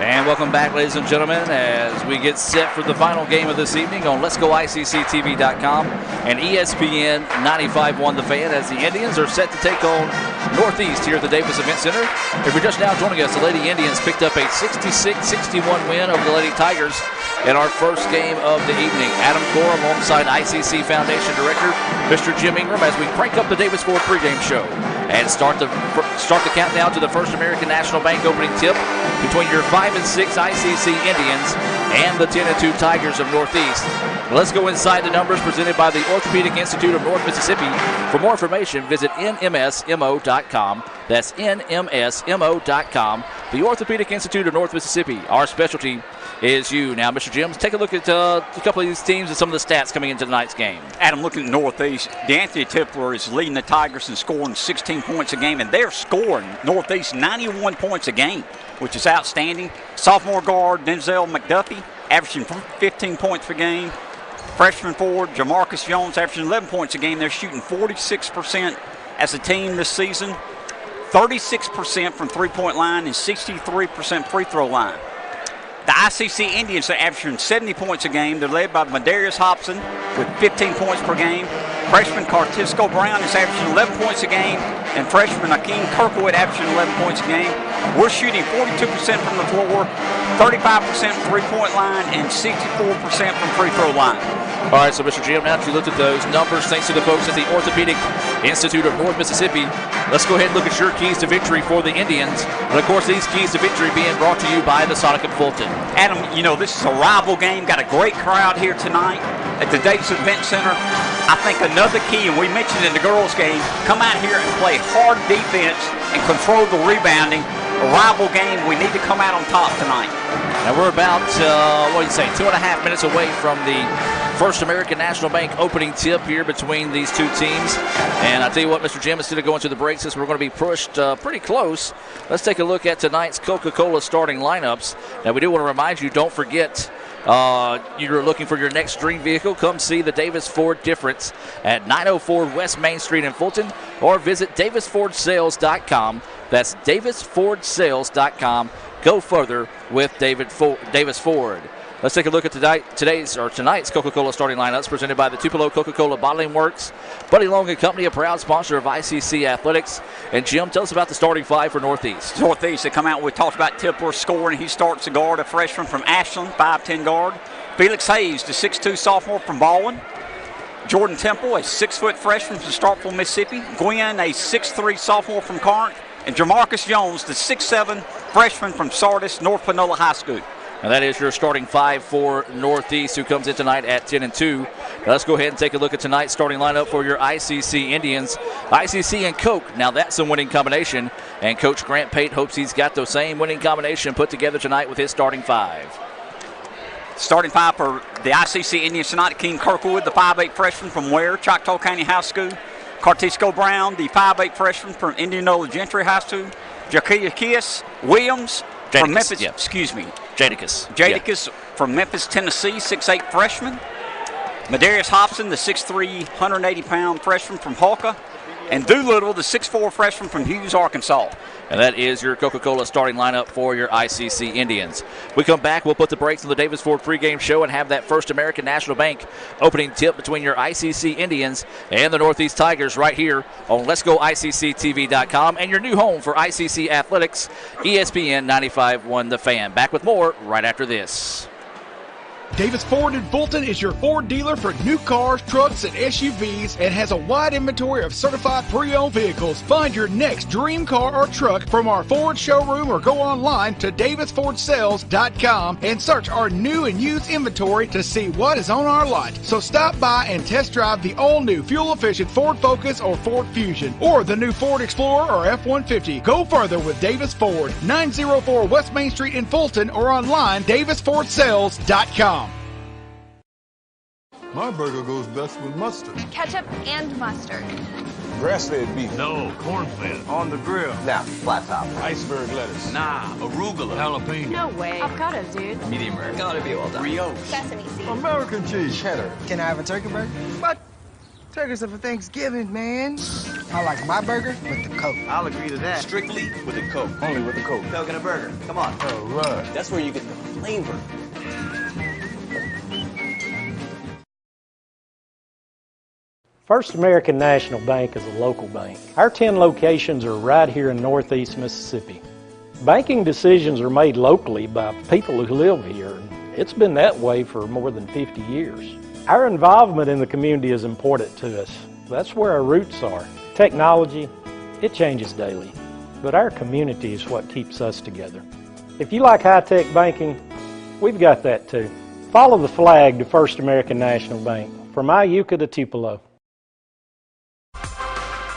And welcome back, ladies and gentlemen, as we get set for the final game of this evening on Let'sGoICCTV.com and ESPN 95.1 The Fan, as the Indians are set to take on Northeast here at the Davis Event Center. If you're just now joining us, the Lady Indians picked up a 66-61 win over the Lady Tigers in our first game of the evening. Adam Gore alongside ICC Foundation Director Mr. Jim Ingram as we crank up the Davis Ford pregame show and start the countdown to the First American National Bank opening tip between your 5 and 6 ICC Indians and the 10 and 2 Tigers of Northeast. Let's go inside the numbers presented by the Orthopedic Institute of North Mississippi. For more information, visit nmsmo.com. That's nmsmo.com. The Orthopedic Institute of North Mississippi. Our specialty is you. Now, Mr. Jim, take a look at a couple of these teams and some of the stats coming into tonight's game. Adam, looking at Northeast, DeAnthony Tipler is leading the Tigers and scoring 16 points a game, and they're scoring Northeast 91 points a game, which is outstanding. Sophomore guard Denzel McDuffie averaging 15 points per game. Freshman forward Jamarcus Jones averaging 11 points a game. They're shooting 46% as a team this season, 36% from three-point line and 63% free throw line. The ICC Indians are averaging 70 points a game. They're led by Madarius Hobson with 15 points per game. Freshman Cartisco Brown is averaging 11 points a game, and freshman Akeem Kirkwood averaging 11 points a game. We're shooting 42% from the floor, 35% from three-point line, and 64% from free throw line. All right, so Mr. Jim, now that you looked at those numbers, thanks to the folks at the Orthopedic Institute of North Mississippi, let's go ahead and look at your keys to victory for the Indians. And, of course, these keys to victory being brought to you by the Sonic of Fulton. Adam, you know, this is a rival game. Got a great crowd here tonight at the Davis Event Center. I think another key, and we mentioned in the girls' game, come out here and play hard defense and control the rebounding. A rival game, we need to come out on top tonight. Now we're about, 2.5 minutes away from the First American National Bank opening tip here between these two teams. And I tell you what, Mr. Jim, instead of going to the break, since we're going to be pushed pretty close, let's take a look at tonight's Coca-Cola starting lineups. Now we do want to remind you, don't forget, you're looking for your next dream vehicle, come see the Davis Ford Difference at 904 West Main Street in Fulton, or visit davisfordsales.com. That's davisfordsales.com. Go further with Davis Ford. Let's take a look at tonight's Coca-Cola starting lineups presented by the Tupelo Coca-Cola Bottling Works. Buddy Long and Company, a proud sponsor of ICC Athletics. And Jim, tell us about the starting five for Northeast. Northeast, they come out, we talked about Tipler scoring. He starts the guard, a freshman from Ashland, 5'10" guard. Felix Hayes, the 6'2" sophomore from Baldwin. Jordan Temple, a 6-foot freshman from Starkville, Mississippi. Gwen, a 6'3" sophomore from Corinth. And Jamarcus Jones, the 6'7" freshman from Sardis, North Panola High School. And that is your starting five for Northeast, who comes in tonight at 10 and 2. Now let's go ahead and take a look at tonight's starting lineup for your ICC Indians. ICC and Coke, now that's a winning combination. And Coach Grant Pate hopes he's got the same winning combination put together tonight with his starting five. Starting five for the ICC Indians tonight, King Kirkwood, the 5'8" freshman from Ware, Choctaw County High School. Cartisco Brown, the 5'8" freshman from Indianola Gentry High School. Jadakius Williams from Memphis, Jadakius from Memphis, Tennessee, 6'8" freshman. Madarius Hobson, the 6'3", 180-pound freshman from Hawka. And Doolittle, the 6'4" freshman from Hughes, Arkansas. And that is your Coca-Cola starting lineup for your ICC Indians. We come back, we'll put the brakes on the Davis Ford pregame show and have that First American National Bank opening tip between your ICC Indians and the Northeast Tigers right here on Let'sGoICCTV.com and your new home for ICC Athletics, ESPN 95.1 The Fan. Back with more right after this. Davis Ford in Fulton is your Ford dealer for new cars, trucks, and SUVs and has a wide inventory of certified pre-owned vehicles. Find your next dream car or truck from our Ford showroom or go online to davisfordsales.com and search our new and used inventory to see what is on our lot. So stop by and test drive the all-new fuel-efficient Ford Focus or Ford Fusion or the new Ford Explorer or F-150. Go further with Davis Ford, 904 West Main Street in Fulton or online davisfordsales.com. My burger goes best with mustard. Ketchup and mustard. Grass-fed beef. No, corn-fed. On the grill. Nah, flat top. Iceberg lettuce. Nah, arugula. Jalapeno. No way. Avocados, dude. Medium rare. Gotta be well done. Brioche. Sesame seeds. American cheese. Cheddar. Can I have a turkey burger? What? Turkeys are for Thanksgiving, man. I like my burger with the Coke. I'll agree to that. Strictly with a Coke. Only with the Coke. Coke and a burger. Come on. All right. That's where you get the flavor. First American National Bank is a local bank. Our 10 locations are right here in Northeast Mississippi. Banking decisions are made locally by people who live here. It's been that way for more than 50 years. Our involvement in the community is important to us. That's where our roots are. Technology, it changes daily, but our community is what keeps us together. If you like high-tech banking, we've got that too. Follow the flag to First American National Bank, from Iuka to Tupelo.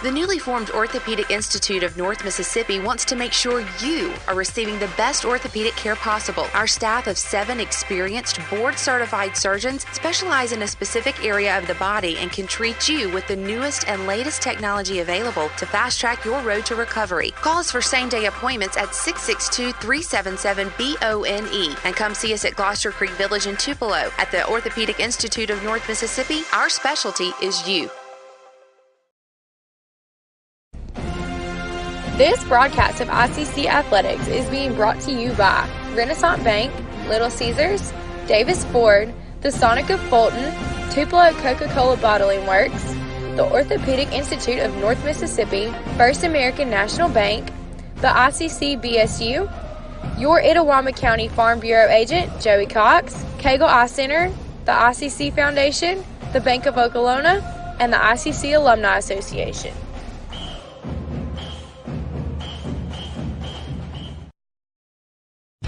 The newly formed Orthopedic Institute of North Mississippi wants to make sure you are receiving the best orthopedic care possible. Our staff of 7 experienced, board-certified surgeons specialize in a specific area of the body and can treat you with the newest and latest technology available to fast-track your road to recovery. Call us for same-day appointments at 662-377-BONE and come see us at Gloucester Creek Village in Tupelo. At the Orthopedic Institute of North Mississippi, our specialty is you. This broadcast of ICC Athletics is being brought to you by Renaissance Bank, Little Caesars, Davis Ford, the Sonic of Fulton, Tupelo Coca-Cola Bottling Works, the Orthopedic Institute of North Mississippi, First American National Bank, the ICC BSU, your Itawamba County Farm Bureau agent, Joey Cox, Cagle Eye Center, the ICC Foundation, the Bank of Okolona, and the ICC Alumni Association.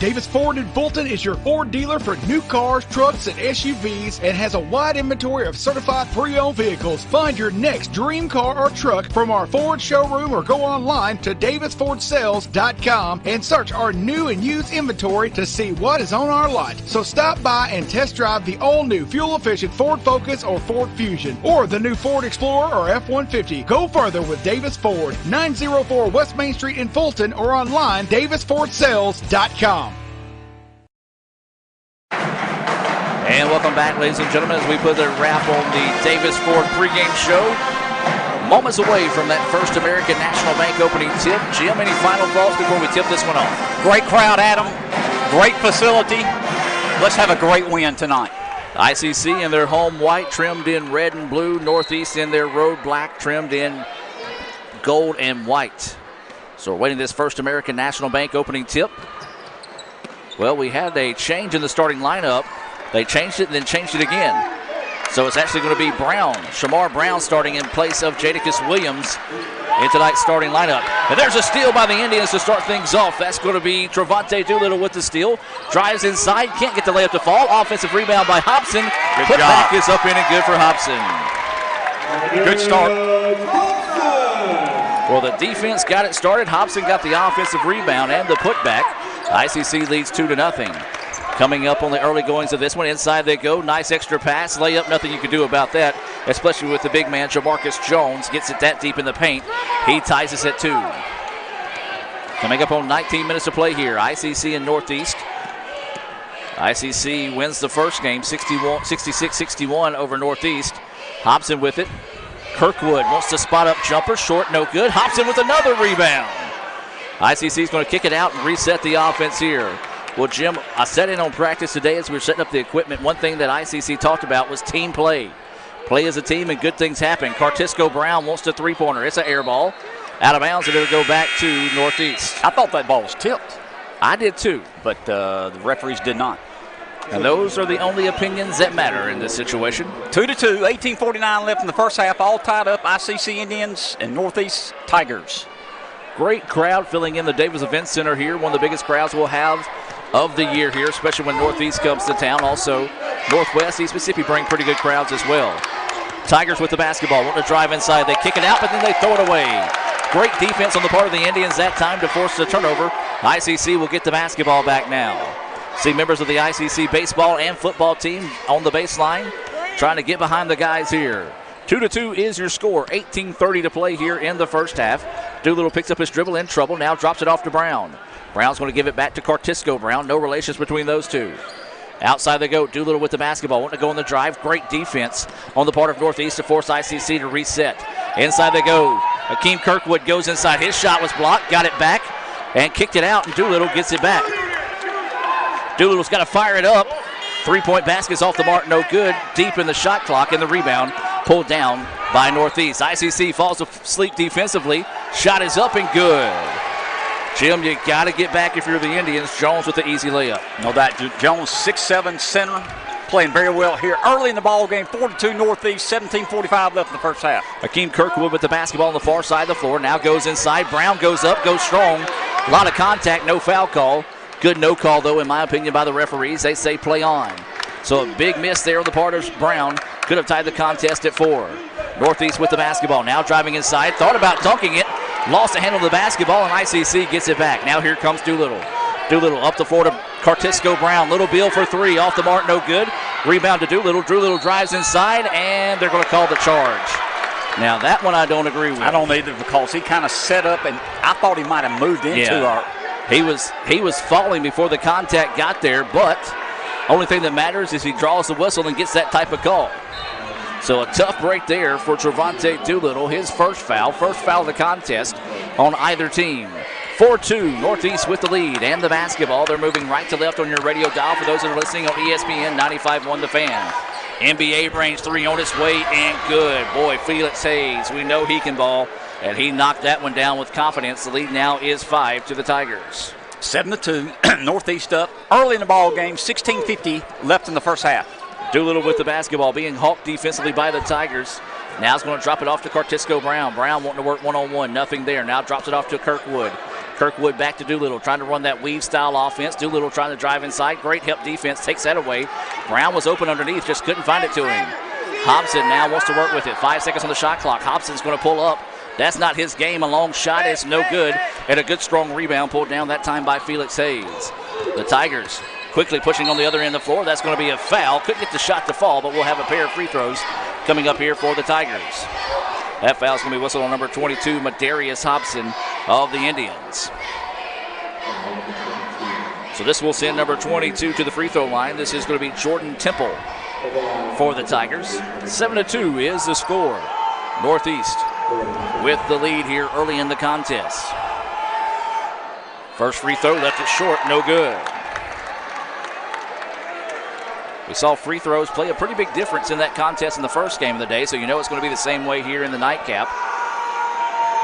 Davis Ford in Fulton is your Ford dealer for new cars, trucks, and SUVs and has a wide inventory of certified pre-owned vehicles. Find your next dream car or truck from our Ford showroom or go online to davisfordsales.com and search our new and used inventory to see what is on our lot. So stop by and test drive the all-new fuel-efficient Ford Focus or Ford Fusion or the new Ford Explorer or F-150. Go further with Davis Ford, 904 West Main Street in Fulton or online davisfordsales.com. And welcome back, ladies and gentlemen, as we put a wrap on the Davis Ford pregame show. Moments away from that First American National Bank opening tip. Jim, any final thoughts before we tip this one off? Great crowd, Adam. Great facility. Let's have a great win tonight. ICC in their home white, trimmed in red and blue. Northeast in their road black, trimmed in gold and white. So we're waiting this First American National Bank opening tip. Well, we had a change in the starting lineup. They changed it and then changed it again. So it's actually going to be Brown, Shamar Brown, starting in place of Jadakiss Williams in tonight's starting lineup. And there's a steal by the Indians to start things off. That's going to be Trevante Doolittle with the steal. Drives inside, can't get the layup to fall. Offensive rebound by Hobson. Good job. Putback is up in and good for Hobson. Good start. Well, the defense got it started. Hobson got the offensive rebound and the putback. ICC leads 2-0. Coming up on the early goings of this one, inside they go. Nice extra pass, layup, nothing you can do about that, especially with the big man, Jamarcus Jones, gets it that deep in the paint. He ties us at 2. Coming up on 19 minutes to play here, ICC and Northeast. ICC wins the first game, 66-61 over Northeast. Hobson with it. Kirkwood wants to spot up jumper, short, no good. Hobson with another rebound. ICC is going to kick it out and reset the offense here. Well, Jim, I sat in on practice today as we were setting up the equipment. One thing that ICC talked about was team play. Play as a team and good things happen. Cartisco Brown wants the three-pointer. It's an air ball. Out of bounds, and it'll go back to Northeast. I thought that ball was tipped. I did too. But the referees did not. And those are the only opinions that matter in this situation. 2-2, 18:49 left in the first half, all tied up. ICC Indians and Northeast Tigers. Great crowd filling in the Davis Event Center here. One of the biggest crowds we'll have of the year here, especially when Northeast comes to town. Also, Northwest, East Mississippi bring pretty good crowds as well. Tigers with the basketball, want to drive inside. They kick it out, but then they throw it away. Great defense on the part of the Indians that time to force the turnover. ICC will get the basketball back now. See members of the ICC baseball and football team on the baseline trying to get behind the guys here. 2-2 is your score. 18:30 to play here in the first half. Doolittle picks up his dribble, in trouble, now drops it off to Brown. Brown's going to give it back to Cartisco Brown. No relations between those two. Outside they go. Doolittle with the basketball. Wanting to go on the drive. Great defense on the part of Northeast to force ICC to reset. Inside they go. Hakeem Kirkwood goes inside. His shot was blocked. Got it back and kicked it out, and Doolittle gets it back. Doolittle's got to fire it up. Three-point basket's off the mark. No good. Deep in the shot clock, and the rebound pulled down by Northeast. ICC falls asleep defensively. Shot is up and good. Jim, you got to get back if you're the Indians. Jones with the easy layup. No doubt. Jones, 6'7" center, playing very well here early in the ball game. 4-2 Northeast, 17:45 left in the first half. Hakeem Kirkwood with the basketball on the far side of the floor. Now goes inside. Brown goes up, goes strong. A lot of contact, no foul call. Good no call, though, in my opinion, by the referees. They say play on. So a big miss there on the part of Brown. Could have tied the contest at 4. Northeast with the basketball. Now driving inside. Thought about dunking it. Lost the handle of the basketball, and ICC gets it back. Now here comes Doolittle. Doolittle up the floor to Cartisco Brown. Little Bill for 3. Off the mark, no good. Rebound to Doolittle. Doolittle drives inside, and they're going to call the charge. Now, that one I don't agree with. I don't either, because he kind of set up, and I thought he might have moved into our... He was falling before the contact got there, but only thing that matters is he draws the whistle and gets that type of call. So a tough break there for Trevante Doolittle. His first foul of the contest on either team. 4-2, Northeast with the lead and the basketball. They're moving right to left on your radio dial for those that are listening on ESPN 95.1 The Fan. NBA range 3 on its way and good. Boy, Felix Hayes, we know he can ball, and he knocked that one down with confidence. The lead now is 5 to the Tigers. 7-2, Northeast up early in the ball game. 16:50 left in the first half. Doolittle with the basketball, being hawked defensively by the Tigers. Now he's going to drop it off to Cartisco Brown. Brown wanting to work one-on-one, nothing there. Now drops it off to Kirkwood. Kirkwood back to Doolittle, trying to run that weave-style offense. Doolittle trying to drive inside. Great help defense, takes that away. Brown was open underneath, just couldn't find it to him. Hobson now wants to work with it. 5 seconds on the shot clock. Hobson's going to pull up. That's not his game. A long shot is no good. And a good strong rebound pulled down that time by Felix Hayes. The Tigers quickly pushing on the other end of the floor. That's going to be a foul. Couldn't get the shot to fall, but we'll have a pair of free throws coming up here for the Tigers. That foul's going to be whistled on number 22, Madarius Hobson of the Indians. So this will send number 22 to the free throw line. This is going to be Jordan Temple for the Tigers. 7-2 is the score. Northeast with the lead here early in the contest. First free throw left it short, no good. We saw free throws play a pretty big difference in that contest in the first game of the day, so you know it's going to be the same way here in the nightcap.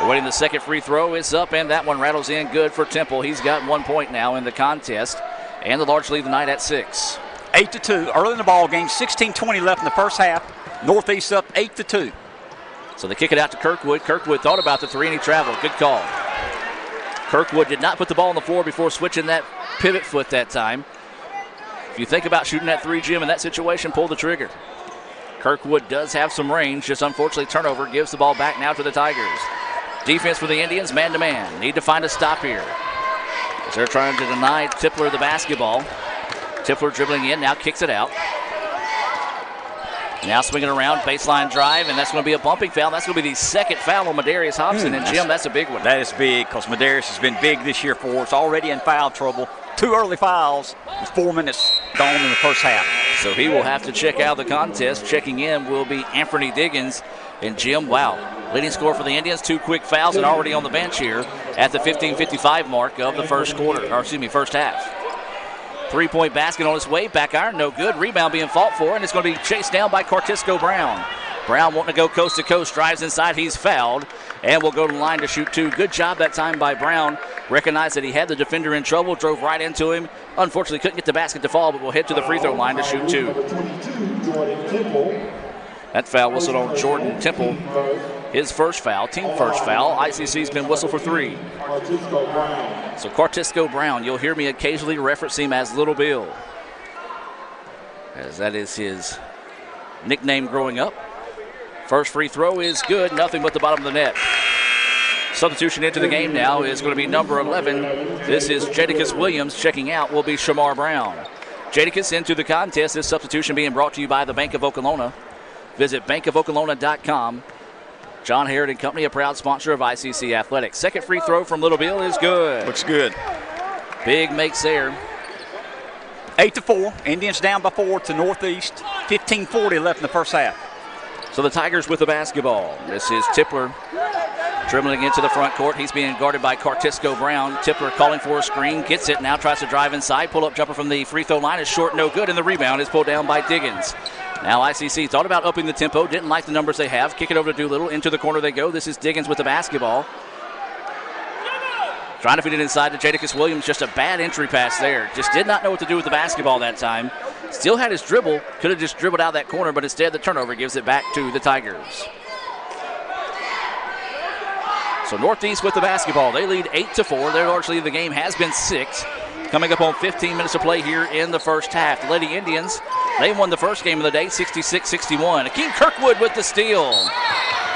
We're waiting. The second free throw is up, and that one rattles in good for Temple. He's got 1 point now in the contest, and the large lead of the night at 6. 8-2, early in the ball game, 16:20 left in the first half. Northeast up 8-2. So they kick it out to Kirkwood. Kirkwood thought about the 3, and he traveled. Good call. Kirkwood did not put the ball on the floor before switching that pivot foot that time. If you think about shooting that 3, Jim, in that situation, pull the trigger. Kirkwood does have some range, just unfortunately turnover gives the ball back now to the Tigers. Defense for the Indians, man-to-man. Need to find a stop here, as they're trying to deny Tipler the basketball. Tipler dribbling in, now kicks it out. Now swinging around, baseline drive, and that's going to be a bumping foul. That's going to be the second foul on Madarius Hobson, and Jim, that's a big one. That is big, because Madarius has been big this year for us, already in foul trouble. 2 early fouls, 4 minutes gone in the first half. So he will have to check out the contest. Checking in will be Anthony Diggins. And Jim, wow, leading scorer for the Indians, 2 quick fouls and already on the bench here at the 15:55 mark of the first half. 3-point basket on its way, back iron, no good. Rebound being fought for, and it's going to be chased down by Cartisco Brown. Brown wanting to go coast to coast, drives inside, he's fouled, and will go to the line to shoot 2. Good job that time by Brown. Recognized that he had the defender in trouble, drove right into him. Unfortunately, couldn't get the basket to fall, but will head to the free throw line to shoot 2. That foul whistled on Jordan Temple. His first foul, team first foul. ICC's been whistled for 3. So Cartisco Brown, you'll hear me occasionally reference him as Little Bill, as that is his nickname growing up. First free throw is good, nothing but the bottom of the net. Substitution into the game now is going to be number 11. This is Jadakiss Williams. Checking out will be Shamar Brown. Jadakiss into the contest. This substitution being brought to you by the Bank of Okolona. Visit bankofokolona.com. John Herod and Company, a proud sponsor of ICC Athletics. Second free throw from Little Bill is good. Looks good. Big makes there. 8-4. Indians down by 4 to Northeast. 15:40 left in the first half. So the Tigers with the basketball. This is Tippler dribbling into the front court. He's being guarded by Cartisco Brown. Tippler calling for a screen, gets it, now tries to drive inside. Pull-up jumper from the free throw line is short, no good, and the rebound is pulled down by Diggins. Now ICC thought about upping the tempo, didn't like the numbers they have. Kick it over to Doolittle. Into the corner they go. This is Diggins with the basketball. Trying to feed it inside to Jadakiss Williams. Just a bad entry pass there. Just did not know what to do with the basketball that time. Still had his dribble. Could have just dribbled out that corner, but instead the turnover gives it back to the Tigers. So Northeast with the basketball. They lead 8-4. Their large lead of the game has been 6. Coming up on 15 minutes of play here in the first half. The Lady Indians, they won the first game of the day, 66-61. Akeem Kirkwood with the steal.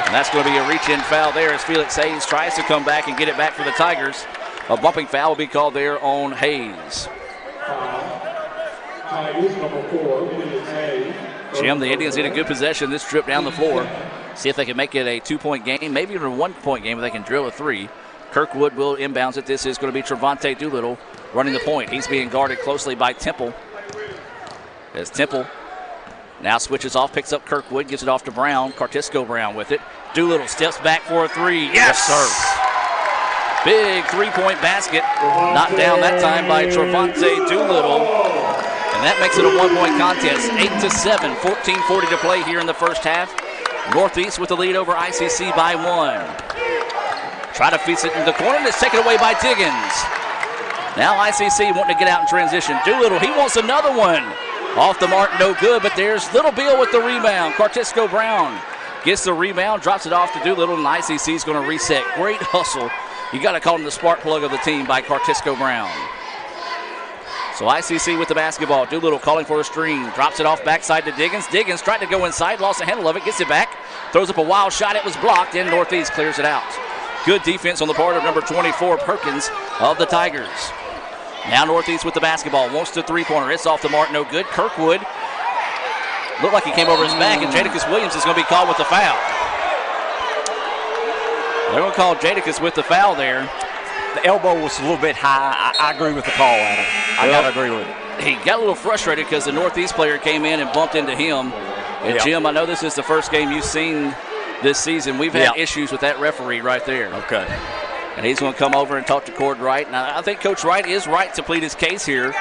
And that's going to be a reach-in foul there as Felix Hayes tries to come back and get it back for the Tigers. A bumping foul will be called there on Hayes. Jim, the Indians need a good possession. This trip down the floor. See if they can make it a 2-point game, maybe even a 1-point game if they can drill a 3. Kirkwood will inbounds it. This is going to be Trevante Doolittle running the point. He's being guarded closely by Temple. As Temple now switches off, picks up Kirkwood, gives it off to Brown. Cartisco Brown with it. Doolittle steps back for a 3. Yes, sir. Big 3-point basket. Knocked down that time by Trevante Doolittle. And that makes it a 1-point contest. 8-7, 14:40 to play here in the first half. Northeast with the lead over ICC by 1. Try to feed it in the corner, and it's taken away by Diggins. Now ICC wanting to get out in transition. Doolittle, he wants another one. Off the mark, no good, but there's Little Bill with the rebound. Cartisco Brown gets the rebound, drops it off to Doolittle, and ICC is going to reset. Great hustle. You got to call him the spark plug of the team by Cartisco Brown. So ICC with the basketball. Doolittle calling for a screen. Drops it off backside to Diggins. Diggins tried to go inside, lost the handle of it, gets it back. Throws up a wild shot. It was blocked, and Northeast clears it out. Good defense on the part of number 24, Perkins of the Tigers. Now Northeast with the basketball. Wants the three-pointer. It's off the mark, no good. Kirkwood looked like he came over his back, and Jadakiss Williams is going to be called with the foul. They're going to call Jadakiss with the foul there. The elbow was a little bit high. I agree with the call, Adam. I got to agree with it. He got a little frustrated because the Northeast player came in and bumped into him. And Jim, I know this is the first game you've seen this season. We've had issues with that referee right there. Okay. And he's going to come over and talk to Cord Wright. And I think Coach Wright is right to plead his case here,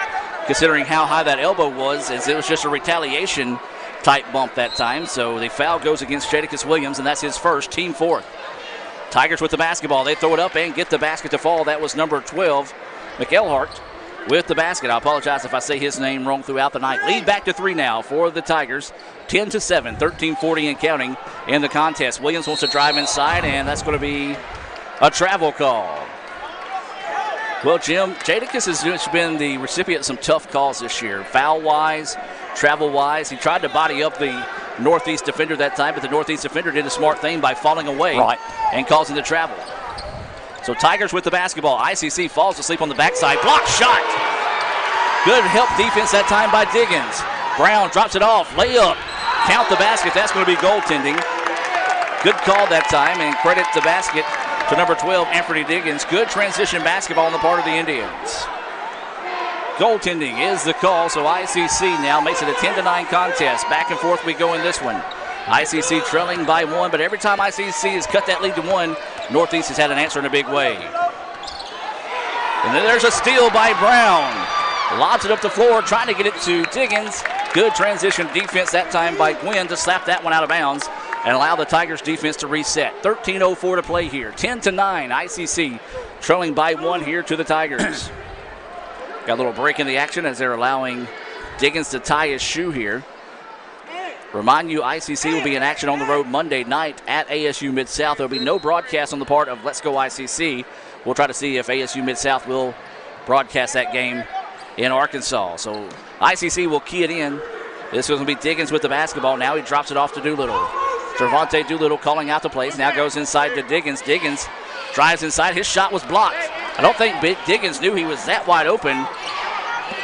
considering how high that elbow was, as it was just a retaliation type bump that time. So the foul goes against Jadakiss Williams, and that's his first, team fourth. Tigers with the basketball. They throw it up and get the basket to fall. That was number 12, McElhart, with the basket. I apologize if I say his name wrong throughout the night. Lead back to 3 now for the Tigers. 10-7, 13:40 and counting in the contest. Williams wants to drive inside, and that's going to be a travel call. Well, Jim, Jadakiss has been the recipient of some tough calls this year. Foul-wise, travel-wise. He tried to body up the Northeast defender that time, but the Northeast defender did a smart thing by falling away and causing the travel. So Tigers with the basketball. ICC falls asleep on the backside. Block shot. Good help defense that time by Diggins. Brown drops it off. Layup. Count the basket. That's going to be goaltending. Good call that time, and credit the basket to number 12, Anthony Diggins. Good transition basketball on the part of the Indians. Goaltending is the call, so ICC now makes it a 10-9 contest. Back and forth we go in this one. ICC trailing by 1, but every time ICC has cut that lead to 1, Northeast has had an answer in a big way. And then there's a steal by Brown. Lobs it up the floor, trying to get it to Diggins. Good transition defense that time by Gwynn to slap that one out of bounds and allow the Tigers defense to reset. 13:04 to play here. 10-9, ICC trailing by 1 here to the Tigers. Got a little break in the action as they're allowing Diggins to tie his shoe here. Remind you, ICC will be in action on the road Monday night at ASU Mid-South. There will be no broadcast on the part of Let's Go ICC. We'll try to see if ASU Mid-South will broadcast that game in Arkansas. So ICC will key it in. This is going to be Diggins with the basketball. Now he drops it off to Doolittle. Trevante Doolittle calling out the plays. Now goes inside to Diggins. Diggins drives inside. His shot was blocked. I don't think Diggins knew he was that wide open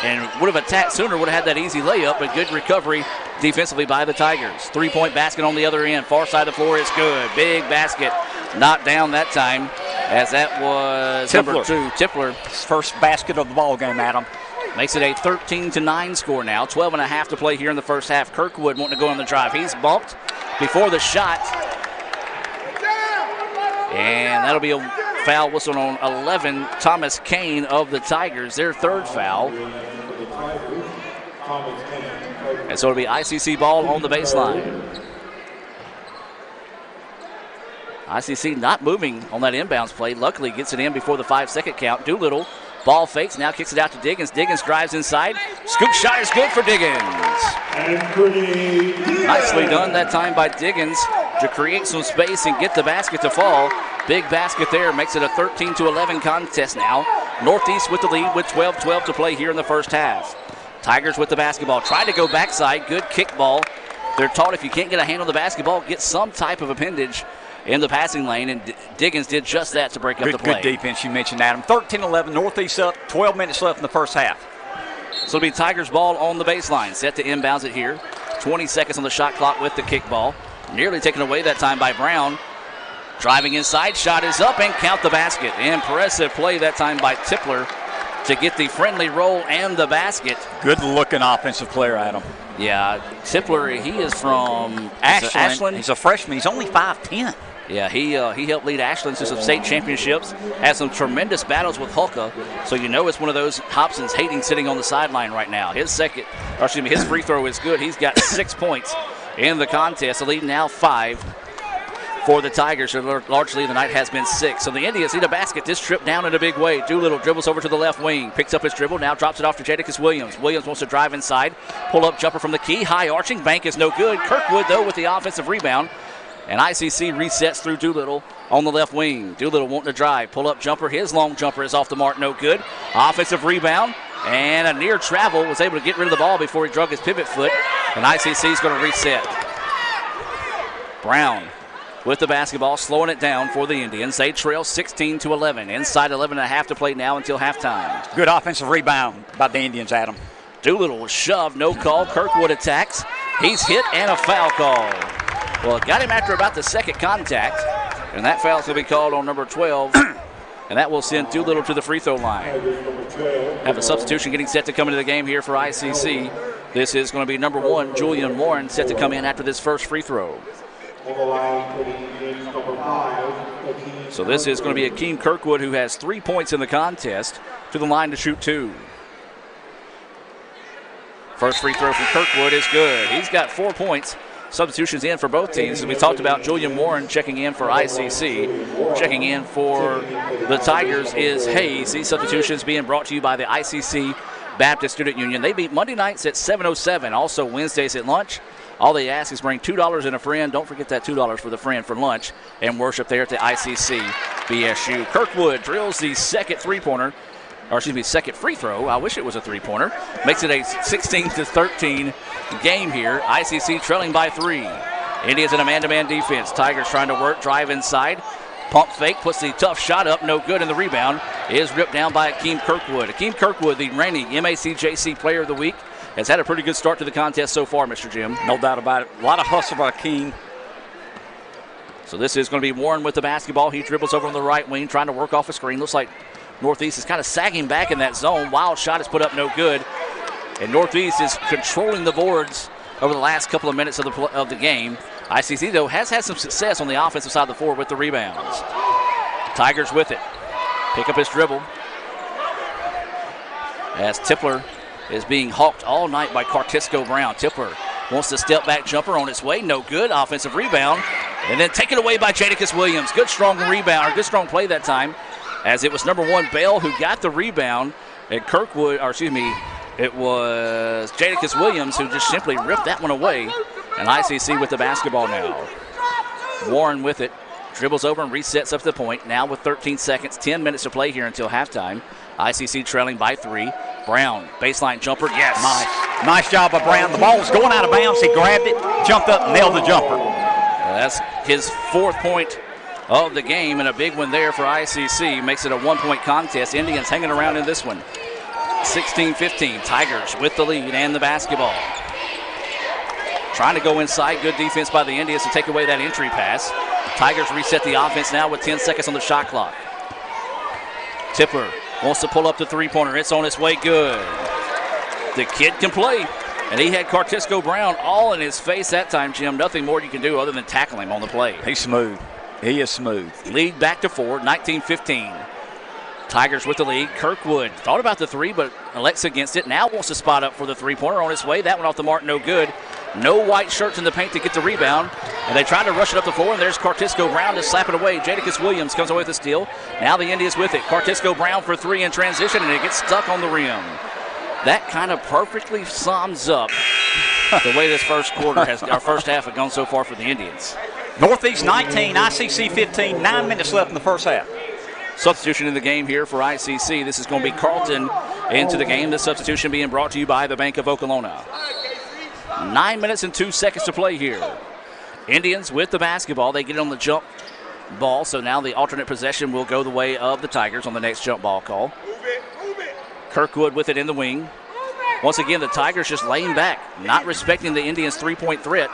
and would have attacked sooner, would have had that easy layup, but good recovery defensively by the Tigers. 3-point basket on the other end. Far side of the floor is good. Big basket knocked down that time, as that was Tippler. number 2, Tippler. His first basket of the ball game, Adam. Makes it a 13-9 score now. 12.5 to play here in the first half. Kirkwood wanting to go on the drive. He's bumped before the shot. And that'll be a foul whistle on 11, Thomas Kane of the Tigers, their third foul. And so it'll be ICC ball on the baseline. ICC not moving on that inbounds play. Luckily gets it in before the 5-second count. Doolittle, ball fakes, now kicks it out to Diggins. Diggins drives inside. Scoop shot is good for Diggins. Nicely done that time by Diggins to create some space and get the basket to fall. Big basket there, makes it a 13-11 contest now. Northeast with the lead with 12-12 to play here in the first half. Tigers with the basketball, try to go backside, good kick ball. They're taught if you can't get a hand on the basketball, get some type of appendage in the passing lane, and Diggins did just that to break up the play. Good defense, you mentioned, Adam. 13-11, Northeast up, 12 minutes left in the first half. So it'll be Tigers ball on the baseline, set to inbounds it here. 20 seconds on the shot clock with the kick ball. Nearly taken away that time by Brown. Driving inside, shot is up and count the basket. Impressive play that time by Tippler to get the friendly roll and the basket. Good looking offensive player, Adam. Yeah, Tippler, he is from Ashland. He's a freshman, he's only 5'10". Yeah, he helped lead Ashland to some state championships, had some tremendous battles with Hulka, so you know it's one of those Hobson's hating sitting on the sideline right now. His free throw is good. He's got 6 points in the contest. The lead now 5 for the Tigers. So largely the night has been 6. So the Indians need a basket this trip down in a big way. Doolittle dribbles over to the left wing, picks up his dribble, now drops it off to Jadakiss Williams. Williams wants to drive inside, pull up jumper from the key, high arching, bank is no good. Kirkwood though with the offensive rebound. And ICC resets through Doolittle on the left wing. Doolittle wanting to drive. Pull up jumper. His long jumper is off the mark. No good. Offensive rebound. And a near travel. Was able to get rid of the ball before he drug his pivot foot. And ICC is going to reset. Brown with the basketball. Slowing it down for the Indians. They trail 16-11. Inside 11.5 to play now until halftime. Good offensive rebound by the Indians, Adam. Doolittle was shoved. No call. Kirkwood attacks. He's hit and a foul call. Well, it got him after about the second contact, and that foul's going to be called on number 12, and that will send Doolittle to the free throw line. Have a substitution getting set to come into the game here for ICC. This is going to be number 1, Julian Warren, set to come in after this first free throw. So this is going to be Akeem Kirkwood, who has 3 points in the contest, to the line to shoot 2. First free throw from Kirkwood is good. He's got 4 points. Substitutions in for both teams. As we talked about, Julian Warren checking in for ICC. Checking in for the Tigers is Hayes. These substitutions being brought to you by the ICC Baptist Student Union. They meet Monday nights at 7:07. Also Wednesdays at lunch. All they ask is bring $2 and a friend. Don't forget that $2 for the friend for lunch and worship there at the ICC BSU. Kirkwood drills the second second free throw. I wish it was a three-pointer. Makes it a 16-13 game here. ICC trailing by 3. Indians in a man-to-man defense. Tigers trying to work, drive inside. Pump fake, puts the tough shot up, no good, and the rebound is ripped down by Akeem Kirkwood. Akeem Kirkwood, the reigning MACJC Player of the Week, has had a pretty good start to the contest so far, Mr. Jim. No doubt about it. A lot of hustle by Akeem. So this is going to be Warren with the basketball. He dribbles over on the right wing, trying to work off a screen. Looks like Northeast is kind of sagging back in that zone. Wild shot is put up, no good. And Northeast is controlling the boards over the last couple of minutes of the game. ICC, though, has had some success on the offensive side of the floor with the rebounds. Tigers with it. Pick up his dribble. As Tippler is being hawked all night by Cartisco Brown. Tippler wants the step back jumper on its way. No good. Offensive rebound. And then taken away by Jadakiss Williams. Good strong rebound, or good strong play that time, as it was number 1 Bell who got the rebound. And it was Jadakiss Williams who just simply ripped that one away. And ICC with the basketball now. Warren with it. Dribbles over and resets up to the point. Now with 13 seconds, 10 minutes to play here until halftime. ICC trailing by 3. Brown, baseline jumper, yes. Nice job by Brown. The ball was going out of bounds. He grabbed it, jumped up, nailed the jumper. That's his 4th point of the game, and a big one there for ICC. Makes it a 1-point contest. Indians hanging around in this one. 16-15. Tigers with the lead and the basketball. Trying to go inside. Good defense by the Indians to take away that entry pass. Tigers reset the offense now with 10 seconds on the shot clock. Tippler wants to pull up the three-pointer. It's on its way. Good. The kid can play. And he had Cartisco Brown all in his face that time, Jim. Nothing more you can do other than tackle him on the play. He's smooth. He is smooth. Lead back to 4, 19-15. Tigers with the lead. Kirkwood thought about the 3, but elects against it. Now wants to spot up for the 3-pointer on its way. That one off the mark, no good. No white shirts in the paint to get the rebound. And they try to rush it up the floor, and there's Cartisco Brown to slap it away. Jadakiss Williams comes away with the steal. Now the Indians with it. Cartisco Brown for 3 in transition, and it gets stuck on the rim. That kind of perfectly sums up the way this first quarter our first half has gone so far for the Indians. Northeast 19, ICC 15, 9 minutes left in the first half. Substitution in the game here for ICC. This is going to be Carlton into the game. This substitution being brought to you by the Bank of Okolona. 9 minutes and 2 seconds to play here. Indians with the basketball. They get it on the jump ball, so now the alternate possession will go the way of the Tigers on the next jump ball call. Kirkwood with it in the wing. Once again, the Tigers just laying back, not respecting the Indians' three-point threat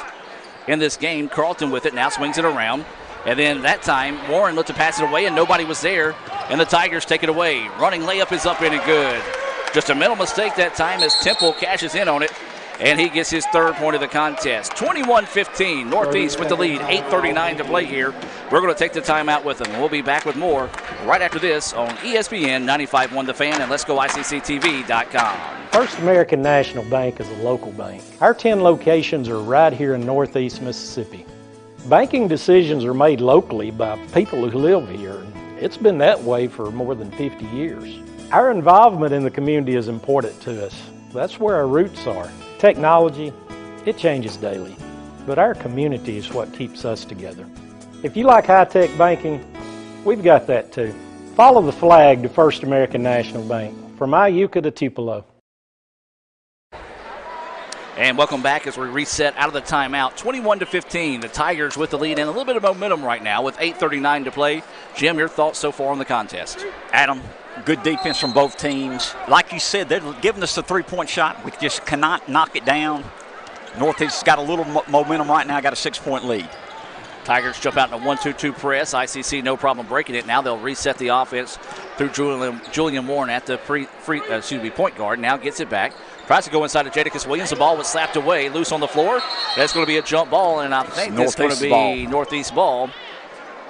in this game. Carlton with it, now swings it around. And then that time, Warren looked to pass it away, and nobody was there, and the Tigers take it away. Running layup is up in and good. Just a mental mistake that time as Temple cashes in on it, and he gets his 3rd point of the contest. 21-15, Northeast with the lead, 8:39 to play here. We're going to take the timeout with them. We'll be back with more right after this on ESPN 95.1 The Fan and Let's Go ICCTV.com. First American National Bank is a local bank. Our 10 locations are right here in Northeast Mississippi. Banking decisions are made locally by people who live here. It's been that way for more than 50 years. Our involvement in the community is important to us. That's where our roots are. Technology, it changes daily, but our community is what keeps us together. If you like high-tech banking, we've got that too. Follow the flag to First American National Bank, from Iuka to Tupelo. And welcome back as we reset out of the timeout. 21-15, the Tigers with the lead and a little bit of momentum right now with 8:39 to play. Jim, your thoughts so far on the contest? Adam, good defense from both teams. Like you said, they're giving us a 3-point shot. We just cannot knock it down. Northeast's got a little momentum right now, got a 6-point lead. Tigers jump out in a 1-2-2 press. ICC no problem breaking it. Now they'll reset the offense through Julian Warren at the point guard. Now gets it back. Tries to go inside of Jadakiss Williams. The ball was slapped away, loose on the floor. That's going to be a jump ball, and I think that's going to be Northeast ball.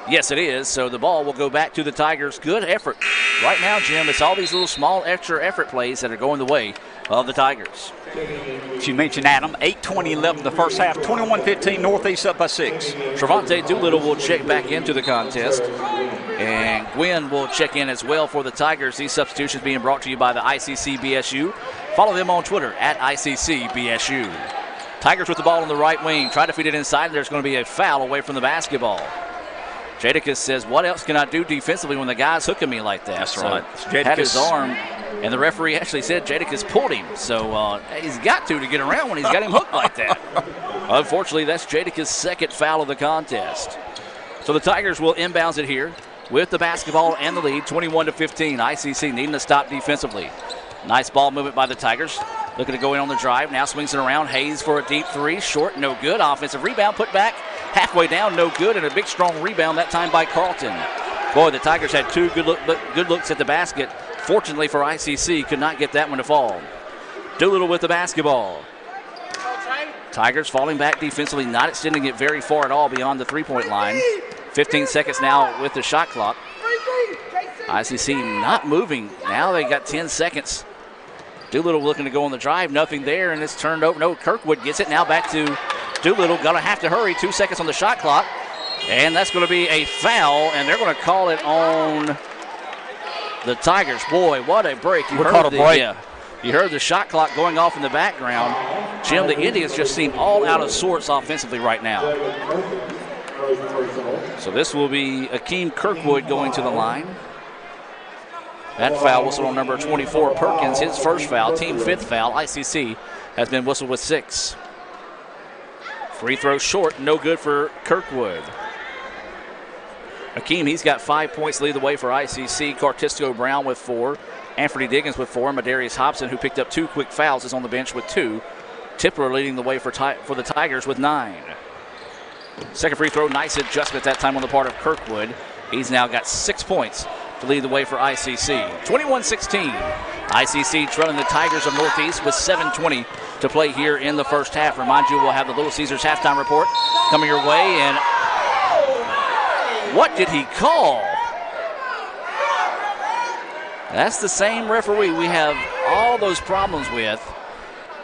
Yes, it is. So the ball will go back to the Tigers. Good effort. Right now, Jim, it's all these little small extra effort plays that are going the way of the Tigers. As you mentioned, Adam, 8:20 left in the first half. 21-15, Northeast up by 6. Trevante Doolittle will check back into the contest. And Gwynn will check in as well for the Tigers. These substitutions being brought to you by the ICC BSU. Follow them on Twitter at ICC BSU. Tigers with the ball on the right wing. Try to feed it inside. There's going to be a foul away from the basketball. Jadakiss says, what else can I do defensively when the guy's hooking me like that? That's right. Had his arm, and the referee actually said Jadakiss pulled him. So he's got to get around when he's got him hooked like that. Unfortunately, that's Jadakiss' 2nd foul of the contest. So the Tigers will inbounds it here with the basketball and the lead, 21-15. ICC needing to stop defensively. Nice ball movement by the Tigers. Looking to go in on the drive. Now swings it around. Hayes for a deep 3. Short, no good. Offensive rebound put back. Halfway down, no good. And a big, strong rebound that time by Carlton. Boy, the Tigers had 2 good looks at the basket. Fortunately for ICC, could not get that one to fall. Doolittle with the basketball. Tigers falling back defensively, not extending it very far at all beyond the 3-point line. 15 seconds now with the shot clock. ICC not moving. Now they got 10 seconds. Doolittle looking to go on the drive. Nothing there, and it's turned over. No, Kirkwood gets it. Now back to Doolittle. Going to have to hurry. 2 seconds on the shot clock. And that's going to be a foul, and they're going to call it on the Tigers. Boy, what a break. You heard the shot clock going off in the background. Jim, the Indians just seem all out of sorts offensively right now. So this will be Akeem Kirkwood going to the line. That foul whistled on number 24, Perkins, his first foul, team 5th foul. ICC has been whistled with 6. Free throw short, no good for Kirkwood. Akeem, he's got 5 points lead the way for ICC. Cartisco Brown with 4. Anthony Diggins with 4. Madarius Hobson, who picked up 2 quick fouls, is on the bench with 2. Tipper leading the way for the Tigers with 9. Second free throw, nice adjustment that time on the part of Kirkwood. He's now got 6 points to lead the way for ICC. 21-16. ICC trailing the Tigers of Northeast with 7:20 to play here in the first half. Remind you, we'll have the Little Caesars halftime report coming your way. And what did he call? That's the same referee we have all those problems with.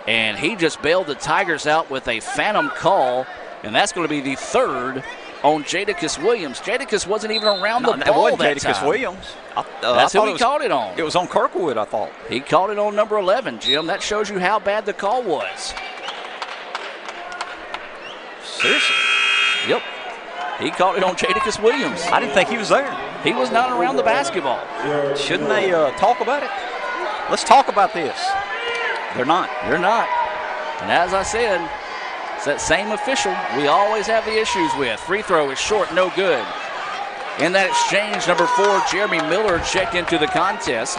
And he just bailed the Tigers out with a phantom call. And that's going to be the third on Jadakiss Williams. Jadakiss wasn't even around the ball that time. Jadakiss Williams. That's who he called it on. It was on Kirkwood, I thought. He called it on number 11, Jim. That shows you how bad the call was. Seriously? Yep. He called it on Jadakiss Williams. I didn't think he was there. He was not around the basketball. Shouldn't they talk about it? Let's talk about this. They're not. They're not. And as I said, it's that same official we always have the issues with. Free throw is short, no good. In that exchange, number 4, Jeremy Miller checked into the contest.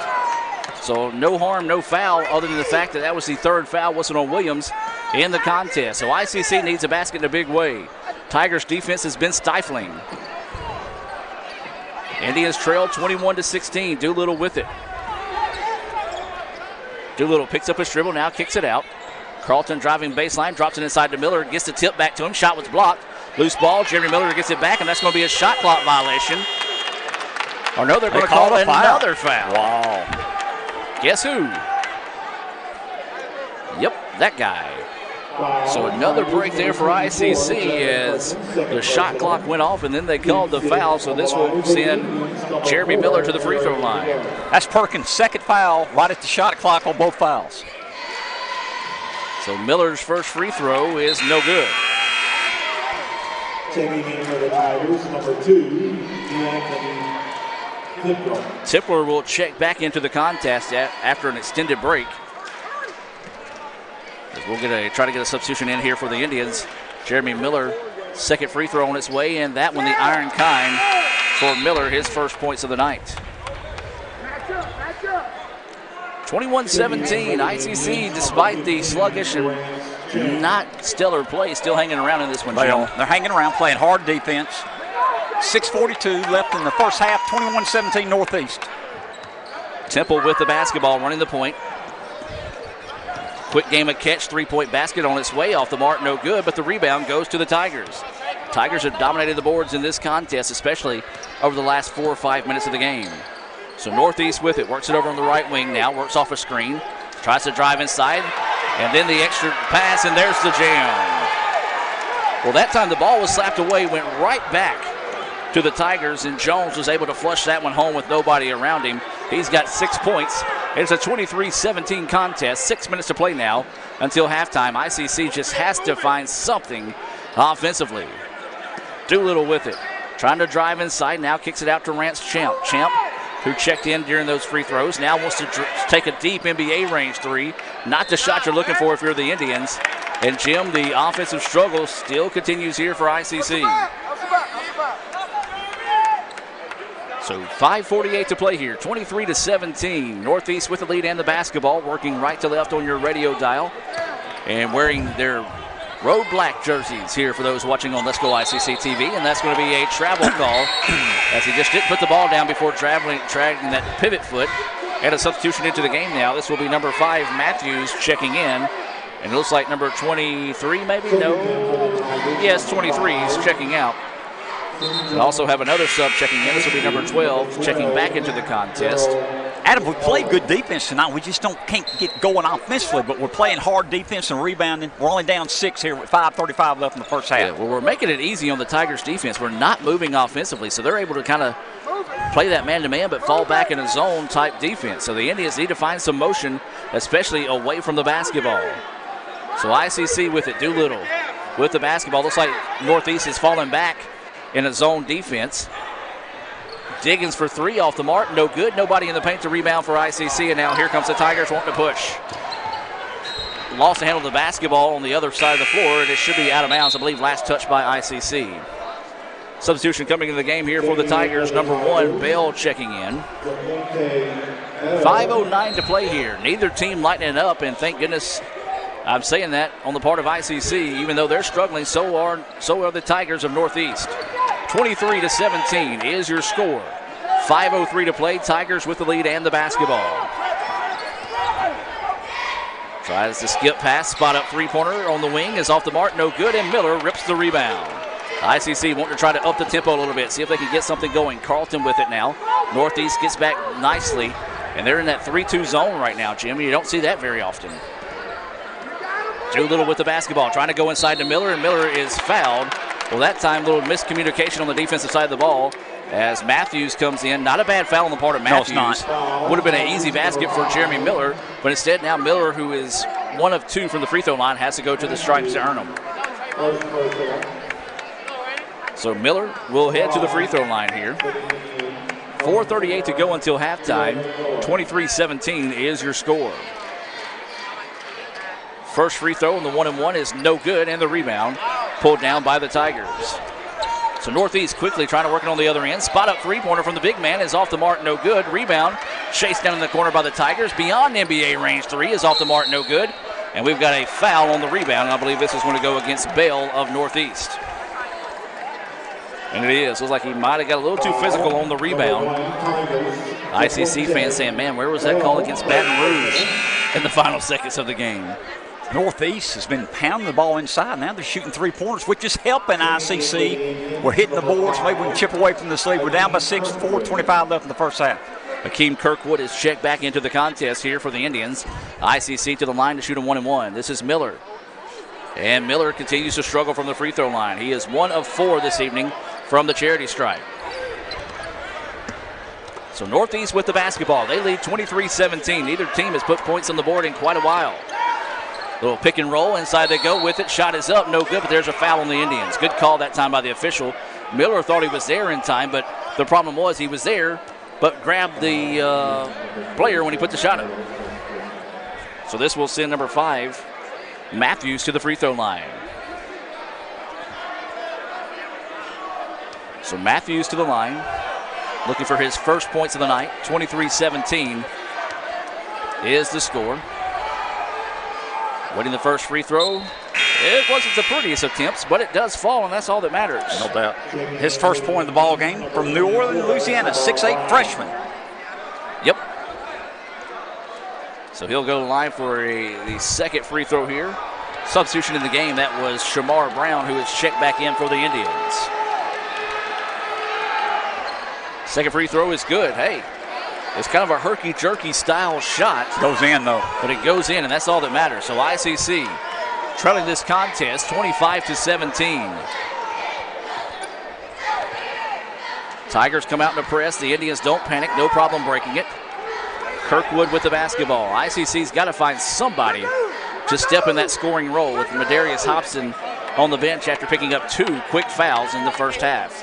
So no harm, no foul, other than the fact that that was the third foul whistle on Williams in the contest. So ICC needs a basket in a big way. Tigers defense has been stifling. Indians trail 21-16. Doolittle with it. Doolittle picks up his dribble, now kicks it out. Carlton driving baseline, drops it inside to Miller, gets the tip back to him. Shot was blocked. Loose ball, Jeremy Miller gets it back, and that's going to be a shot clock violation. Or no, they're going to call another foul. Wow. Guess who? Yep, that guy. So another break there for ICC as the shot clock went off, and then they called the foul, so this will send Jeremy Miller to the free throw line. That's Perkins' second foul right at the shot clock on both fouls. So Miller's first free throw is no good. Checking in for the Tigers, number 2, Tipler will check back into the contest after an extended break. We'll try to get a substitution in here for the Indians. Jeremy Miller, second free throw on its way, and that one the iron kind for Miller, his first points of the night. 21-17, ICC, despite the sluggish and not stellar play, still hanging around in this one, Jim. They're hanging around, playing hard defense. 6:42 left in the first half, 21-17 Northeast. Temple with the basketball, running the point. Quick game of catch, three-point basket on its way, off the mark, no good, but the rebound goes to the Tigers. Tigers have dominated the boards in this contest, especially over the last 4 or 5 minutes of the game. So Northeast with it, works it over on the right wing now, works off a screen, tries to drive inside, and then the extra pass, and there's the jam. Well, that time the ball was slapped away, went right back to the Tigers, and Jones was able to flush that one home with nobody around him. He's got 6 points. It's a 23-17 contest. 6 minutes to play now until halftime. ICC just has to find something offensively. Doolittle with it. Trying to drive inside. Now kicks it out to Rance Champ. Champ, who checked in during those free throws, now wants to take a deep NBA range three. Not the shot you're looking for if you're the Indians. And Jim, the offensive struggle still continues here for ICC. So 5:48 to play here, 23-17. Northeast with the lead and the basketball, working right to left on your radio dial. And wearing their road black jerseys here for those watching on Let's Go ICC TV. And that's going to be a travel call as he just didn't put the ball down before dragging that pivot foot. And a substitution into the game now. This will be number 5, Matthews, checking in. And it looks like number 23 maybe? No. Yes, 23 is checking out. We also have another sub checking in. This will be number 12, checking back into the contest. Adam, we played good defense tonight. We just can't get going offensively, but we're playing hard defense and rebounding. We're only down 6 here with 5:35 left in the first half. Yeah, well, we're making it easy on the Tigers' defense. We're not moving offensively, so they're able to kind of play that man-to-man but fall back in a zone-type defense. So the Indians need to find some motion, especially away from the basketball. So ICC with it. Doolittle with the basketball. Looks like Northeast is falling back in a zone defense. Diggins for 3 off the mark, no good. Nobody in the paint to rebound for ICC, and now here comes the Tigers wanting to push. Lost the handle of the basketball on the other side of the floor, and it should be out of bounds, I believe, last touch by ICC. Substitution coming into the game here for the Tigers, number 1, Bell checking in. 5:09 to play here. Neither team lighting it up, and thank goodness I'm saying that on the part of ICC. Even though they're struggling, so are the Tigers of Northeast. 23-17 is your score. 5:03 to play. Tigers with the lead and the basketball. Tries to skip pass, spot up three-pointer on the wing is off the mark, no good, and Miller rips the rebound. ICC wanting to try to up the tempo a little bit, see if they can get something going. Carlton with it now. Northeast gets back nicely, and they're in that 3-2 zone right now, Jim. You don't see that very often. Doolittle with the basketball, trying to go inside to Miller, and Miller is fouled. Well, that time, a little miscommunication on the defensive side of the ball as Matthews comes in. Not a bad foul on the part of Matthews. No, it's not. Would have been an easy basket for Jeremy Miller, but instead now Miller, who is 1 of 2 from the free throw line, has to go to the stripes to earn them. So Miller will head to the free throw line here. 4:38 to go until halftime. 23-17 is your score. First free throw on the 1-and-1 is no good, and the rebound pulled down by the Tigers. So Northeast quickly trying to work it on the other end. Spot up three-pointer from the big man is off the mark, no good. Rebound chased down in the corner by the Tigers. Beyond NBA range three is off the mark, no good. And we've got a foul on the rebound, and I believe this is going to go against Bell of Northeast. And it is. Looks like he might have got a little too physical on the rebound. ICC fans saying, man, where was that call against Baton Rouge in the final seconds of the game? Northeast has been pounding the ball inside. Now they're shooting three-pointers, which is helping ICC. We're hitting the boards. Maybe we can chip away from this lead. We're down by 6, 4:25 left in the first half. Akeem Kirkwood is checked back into the contest here for the Indians. ICC to the line to shoot a 1-and-1. This is Miller. And Miller continues to struggle from the free throw line. He is 1 of 4 this evening from the charity stripe. So Northeast with the basketball. They lead 23-17. Neither team has put points on the board in quite a while. Little pick and roll. Inside they go with it. Shot is up. No good, but there's a foul on the Indians. Good call that time by the official. Miller thought he was there in time, but the problem was he was there, but grabbed the player when he put the shot up. So this will send number 5, Matthews, to the free throw line. So Matthews to the line, looking for his first points of the night. 23-17 is the score. Waiting the first free throw. It wasn't the prettiest attempts, but it does fall, and that's all that matters. No doubt. His first point of the ball game from New Orleans, Louisiana, 6'8" freshman. Yep. So he'll go to the line for the second free throw here. Substitution in the game, that was Shamar Brown, who is checked back in for the Indians. Second free throw is good. Hey, it's kind of a herky-jerky style shot. Goes in, though. But it goes in, and that's all that matters. So ICC trailing this contest 25-17. Tigers come out in the press. The Indians don't panic. No problem breaking it. Kirkwood with the basketball. ICC's got to find somebody to step in that scoring role with Madarius Hobson on the bench after picking up 2 quick fouls in the first half.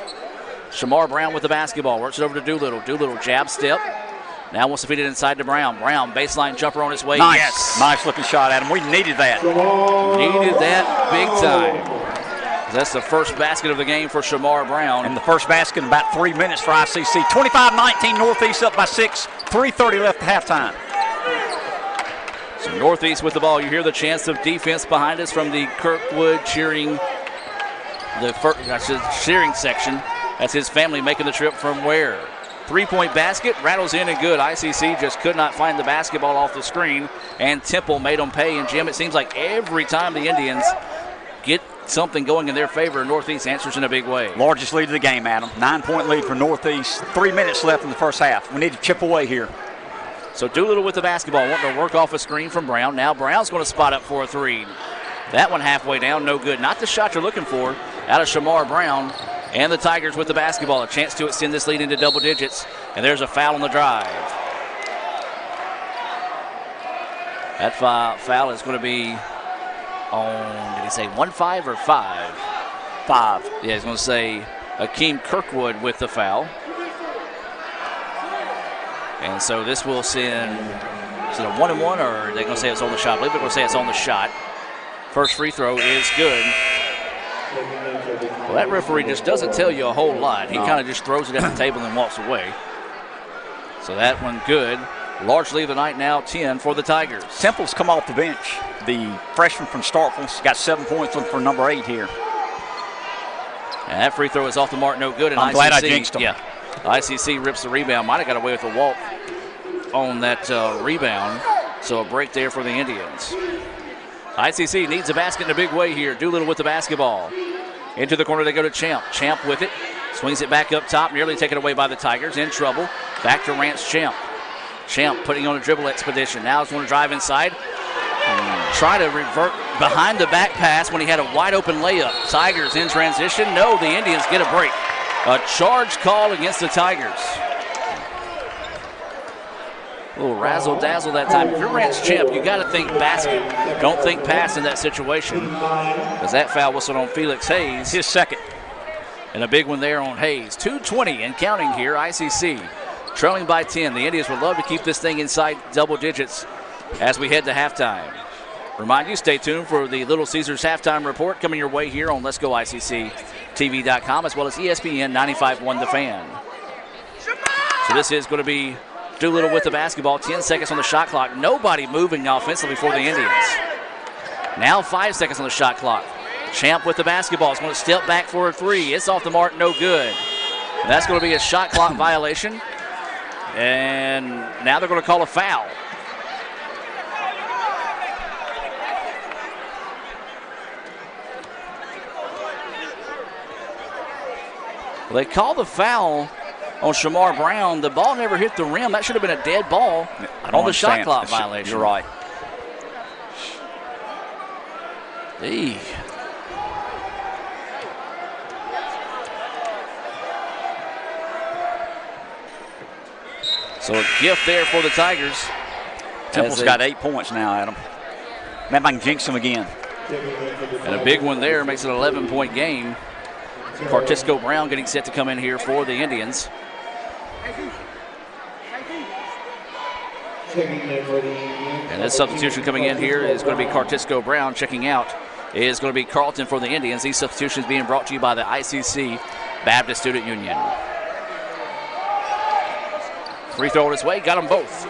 Shamar Brown with the basketball. Works it over to Doolittle. Doolittle jab step. Now wants to feed it inside to Brown. Brown, baseline jumper on his way. Nice. Yes. Nice looking shot, Adam. We needed that. Needed that big time. That's the first basket of the game for Shamar Brown. And the first basket in about 3 minutes for ICC. 25-19, Northeast up by 6. 3:30 left at halftime. So Northeast with the ball. You hear the chants of defense behind us from the Kirkwood cheering section. That's his family making the trip from where? 3-point basket, rattles in and good. ICC just could not find the basketball off the screen, and Temple made them pay. And Jim, it seems like every time the Indians get something going in their favor, Northeast answers in a big way. Largest lead of the game, Adam. 9-point lead for Northeast. 3 minutes left in the first half. We need to chip away here. So Doolittle with the basketball, wanting to work off a screen from Brown. Now Brown's going to spot up for a 3. That one halfway down, no good. Not the shot you're looking for out of Shamar Brown. And the Tigers with the basketball, a chance to extend this lead into double digits. And there's a foul on the drive. That foul is going to be on, did he say 1-5 or 5? 5. Yeah, he's going to say Akeem Kirkwood with the foul. And so this will send, is it a 1-and-1, or are they going to say it's on the shot? I believe they're going to say it's on the shot. First free throw is good. Well, that referee just doesn't tell you a whole lot. He kind of just throws it at the table and walks away. So that one good. Large lead of the night now, 10 for the Tigers. Temple's come off the bench. The freshman from Starkville's got 7 points for number 8 here. And that free throw is off the mark, no good. And I'm glad I jinxed him. Yeah, ICC rips the rebound. Might have got away with a walk on that rebound. So a break there for the Indians. ICC needs a basket in a big way here. Doolittle with the basketball. Into the corner they go to Champ. Champ with it. Swings it back up top. Nearly taken away by the Tigers. In trouble. Back to Rance Champ. Champ putting on a dribble expedition. Now he's going to drive inside. Try to revert behind the back pass when he had a wide open layup. Tigers in transition. No, the Indians get a break. A charge call against the Tigers. A little razzle-dazzle that time. If you're Rance Champ, you got to think basket. Don't think pass in that situation. Because that foul whistled on Felix Hayes. His second. And a big one there on Hayes. 2:20 and counting here. ICC trailing by 10. The Indians would love to keep this thing inside double digits as we head to halftime. Remind you, stay tuned for the Little Caesars halftime report coming your way here on Let'sGoICCTV.com as well as ESPN 95.1 The Fan. So this is going to be Doolittle with the basketball. 10 seconds on the shot clock. Nobody moving offensively for the Indians. Now 5 seconds on the shot clock. Champ with the basketball. Is going to step back for a three. It's off the mark, no good. And that's going to be a shot clock violation. And now they're going to call a foul. Well, they call the foul on Shamar Brown. The ball never hit the rim. That should have been a dead ball on the shot clock violation. You're right. Eee. So a gift there for the Tigers. Temple's got 8 points now, Adam. Maybe I can jinx him again. And a big one there makes it an 11-point game. Cartisco Brown getting set to come in here for the Indians. And this substitution coming in here is going to be Cartisco Brown. Checking out is going to be Carlton for the Indians. These substitutions being brought to you by the ICC Baptist Student Union. Free throw on his way, got them both.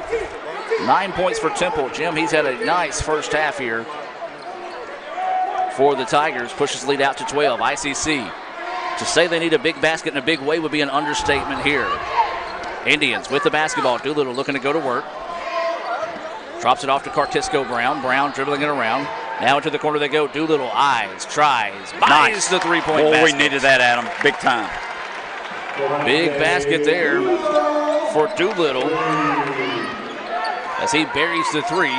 9 points for Temple. Jim, he's had a nice first half here for the Tigers. Pushes lead out to 12. ICC. To say they need a big basket in a big way would be an understatement here. Indians with the basketball. Doolittle looking to go to work. Drops it off to Cartisco Brown. Brown dribbling it around. Now into the corner they go. Doolittle eyes, tries, buys the three-point basket. We needed that, Adam. Big time. Big basket there for Doolittle as he buries the three.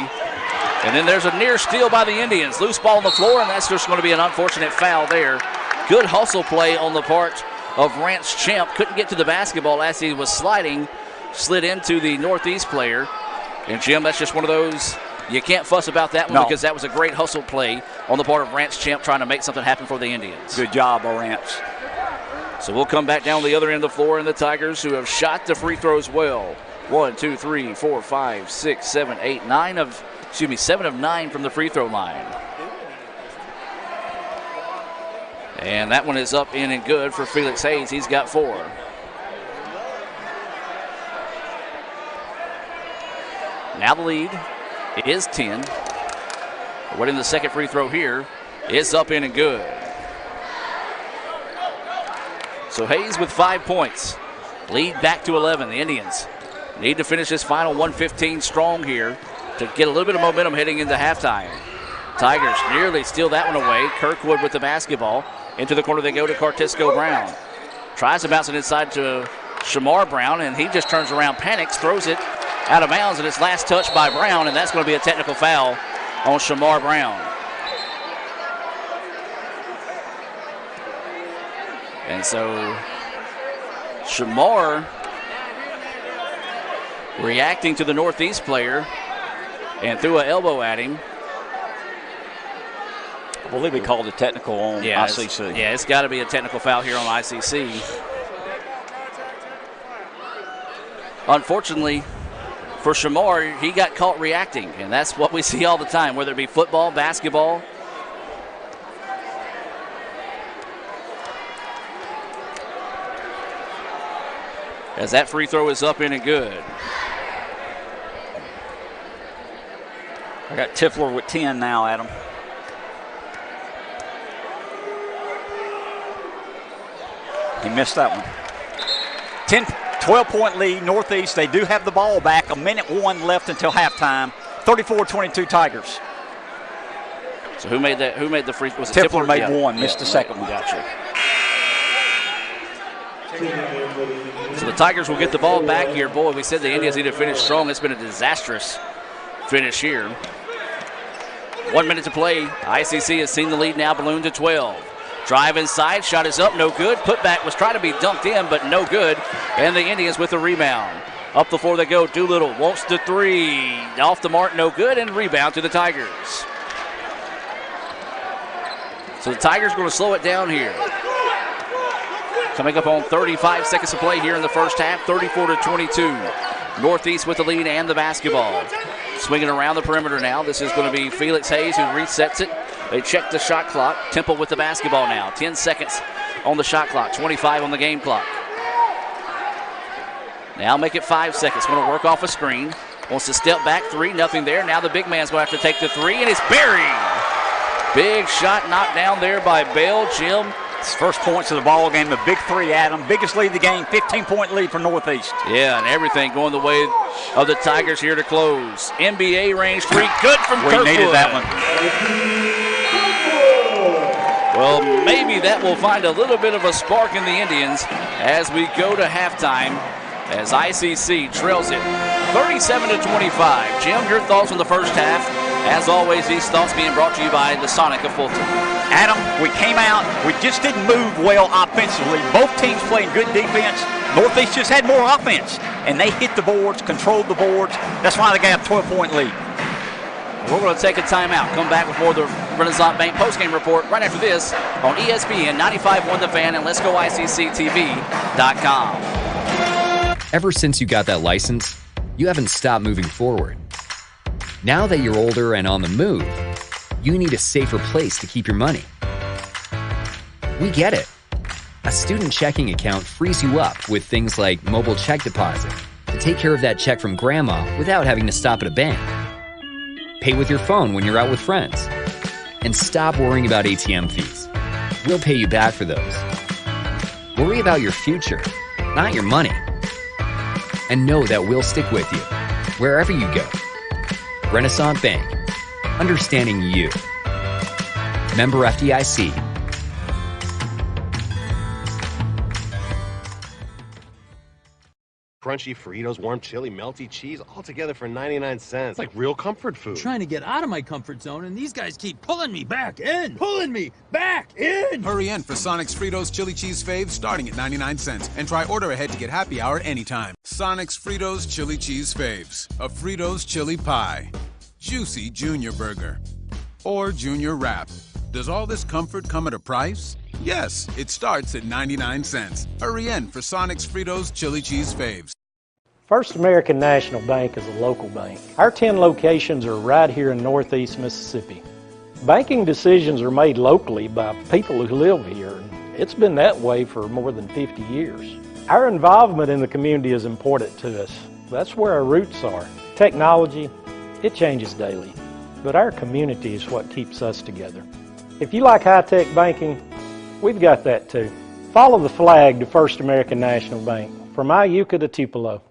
And then there's a near steal by the Indians. Loose ball on the floor, and that's just going to be an unfortunate foul there. Good hustle play on the part of Rance Champ. Couldn't get to the basketball as he was sliding. Slid into the Northeast player. And, Jim, that's just one of those, you can't fuss about that one because that was a great hustle play on the part of Rance Champ trying to make something happen for the Indians. Good job, Rance. So we'll come back down the other end of the floor, and the Tigers, who have shot the free throws well. 1, 2, 3, 4, 5, 6, 7, 8, 7 of 9 from the free throw line. And that one is up, in, and good for Felix Hayes. He's got 4. Now the lead is 10. Winning the second free throw here. It's up, in, and good. So Hayes with 5 points. Lead back to 11. The Indians need to finish this final 115 strong here to get a little bit of momentum heading into halftime. Tigers nearly steal that one away. Kirkwood with the basketball. Into the corner they go to Cartisco Brown. Tries to bounce it inside to Shamar Brown, and he just turns around, panics, throws it out of bounds, and it's last touched by Brown, and that's going to be a technical foul on Shamar Brown. And so Shamar reacting to the Northeast player and threw an elbow at him. I believe we called a technical on ICC. It's got to be a technical foul here on ICC. Unfortunately for Shamar, he got caught reacting, and that's what we see all the time, whether it be football, basketball. As that free throw is up, in, and good. I got Tiffler with 10 now, Adam. He missed that one. 12-point lead, Northeast. They do have the ball back. 1:01 left until halftime. 34-22 Tigers. So who made that? Who made the free? Was it Tipler Tipler? made one, missed the second one. Gotcha. So the Tigers will get the ball back here. Boy, we said the Indians need to finish strong. It's been a disastrous finish here. 1 minute to play. ICC has seen the lead now balloon to 12. Drive inside, shot is up, no good. Putback was trying to be dunked in, but no good. And the Indians with the rebound. Up the floor they go. Doolittle wants the three. Off the mark, no good, and rebound to the Tigers. So the Tigers going to slow it down here. Coming up on 35 seconds to play here in the first half, 34-22. Northeast with the lead and the basketball. Swinging around the perimeter now. This is going to be Felix Hayes who resets it. They check the shot clock. Temple with the basketball now. 10 seconds on the shot clock, 25 on the game clock. Now make it 5 seconds. Going to work off a screen. Wants to step back, three, nothing there. Now the big man's going to have to take the three, and it's buried. Big shot knocked down there by Bell. Jim. It's first points of the ball game, the big three, Adam. Biggest lead of the game, 15-point lead for Northeast. Yeah, and everything going the way of the Tigers here to close. NBA range three, good from Kirkwood. We needed that one. Well, maybe that will find a little bit of a spark in the Indians as we go to halftime as ICC trails it 37-25. Jim, your thoughts on the first half? As always, these thoughts being brought to you by the Sonic of Fulton. Adam, we came out, we just didn't move well offensively. Both teams playing good defense. Northeast just had more offense, and they hit the boards, controlled the boards. That's why they got a 12-point lead. We're going to take a timeout. Come back with more of the Renaissance Bank postgame report right after this on ESPN 95.1 The Fan and Let's Go ICCTV.com. Ever since you got that license, you haven't stopped moving forward. Now that you're older and on the move, you need a safer place to keep your money. We get it. A student checking account frees you up with things like mobile check deposit to take care of that check from grandma without having to stop at a bank. Pay with your phone when you're out with friends. And stop worrying about ATM fees. We'll pay you back for those. Worry about your future, not your money. And know that we'll stick with you wherever you go. Renaissance Bank. Understanding you. Member FDIC. Crunchy Fritos, warm chili, melty cheese, all together for 99 cents. Like real comfort food. I'm trying to get out of my comfort zone, and these guys keep pulling me back in. Pulling me back in! Hurry in for Sonic's Fritos Chili Cheese Faves starting at 99 cents. And try order ahead to get happy hour anytime. Sonic's Fritos Chili Cheese Faves. A Fritos chili pie. Juicy Junior Burger. Or Junior Wrap. Does all this comfort come at a price? Yes, it starts at 99 cents. Hurry in for Sonic's Fritos Chili Cheese Faves. First American National Bank is a local bank. Our 10 locations are right here in Northeast Mississippi. Banking decisions are made locally by people who live here, and it's been that way for more than 50 years. Our involvement in the community is important to us. That's where our roots are. Technology, it changes daily, but our community is what keeps us together. If you like high-tech banking, we've got that too. Follow the flag to First American National Bank, from Iuka to Tupelo.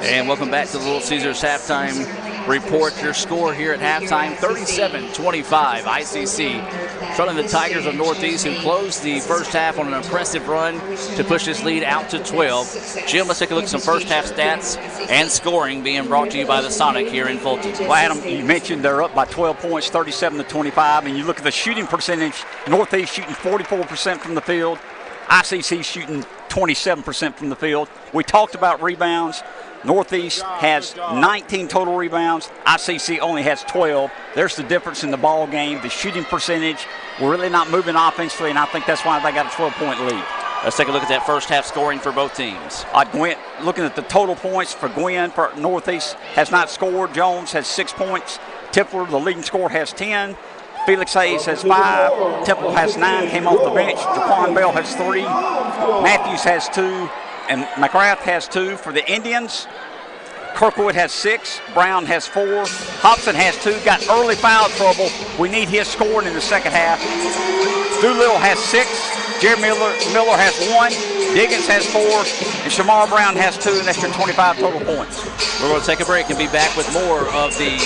And welcome back to the Little Caesars halftime report. Your score here at halftime, 37-25. ICC trailing the Tigers of Northeast, who closed the first half on an impressive run to push this lead out to 12. Jim, let's take a look at some first half stats and scoring being brought to you by the Sonic here in Fulton. Well, Adam, you mentioned they're up by 12 points, 37-25, and you look at the shooting percentage, Northeast shooting 44% from the field, ICC shooting 27% from the field. We talked about rebounds. Northeast has 19 total rebounds. ICC only has 12. There's the difference in the ball game. The shooting percentage, we're really not moving offensively, and I think that's why they got a 12-point lead. Let's take a look at that first half scoring for both teams. Gwen, looking at the total points for Gwen, for Northeast has not scored. Jones has 6 points. Tipler, the leading scorer, has 10. Felix Hayes has 5. Temple has 9, came off the bench. Jaquan Bell has 3. Matthews has 2. And McGrath has 2 for the Indians. Kirkwood has 6. Brown has 4. Hobson has 2. Got early foul trouble. We need his scoring in the second half. Doolittle has 6. Jerry Miller has 1. Diggins has 4, and Shamar Brown has 2, and that's your 25 total points. We're going to take a break and be back with more of the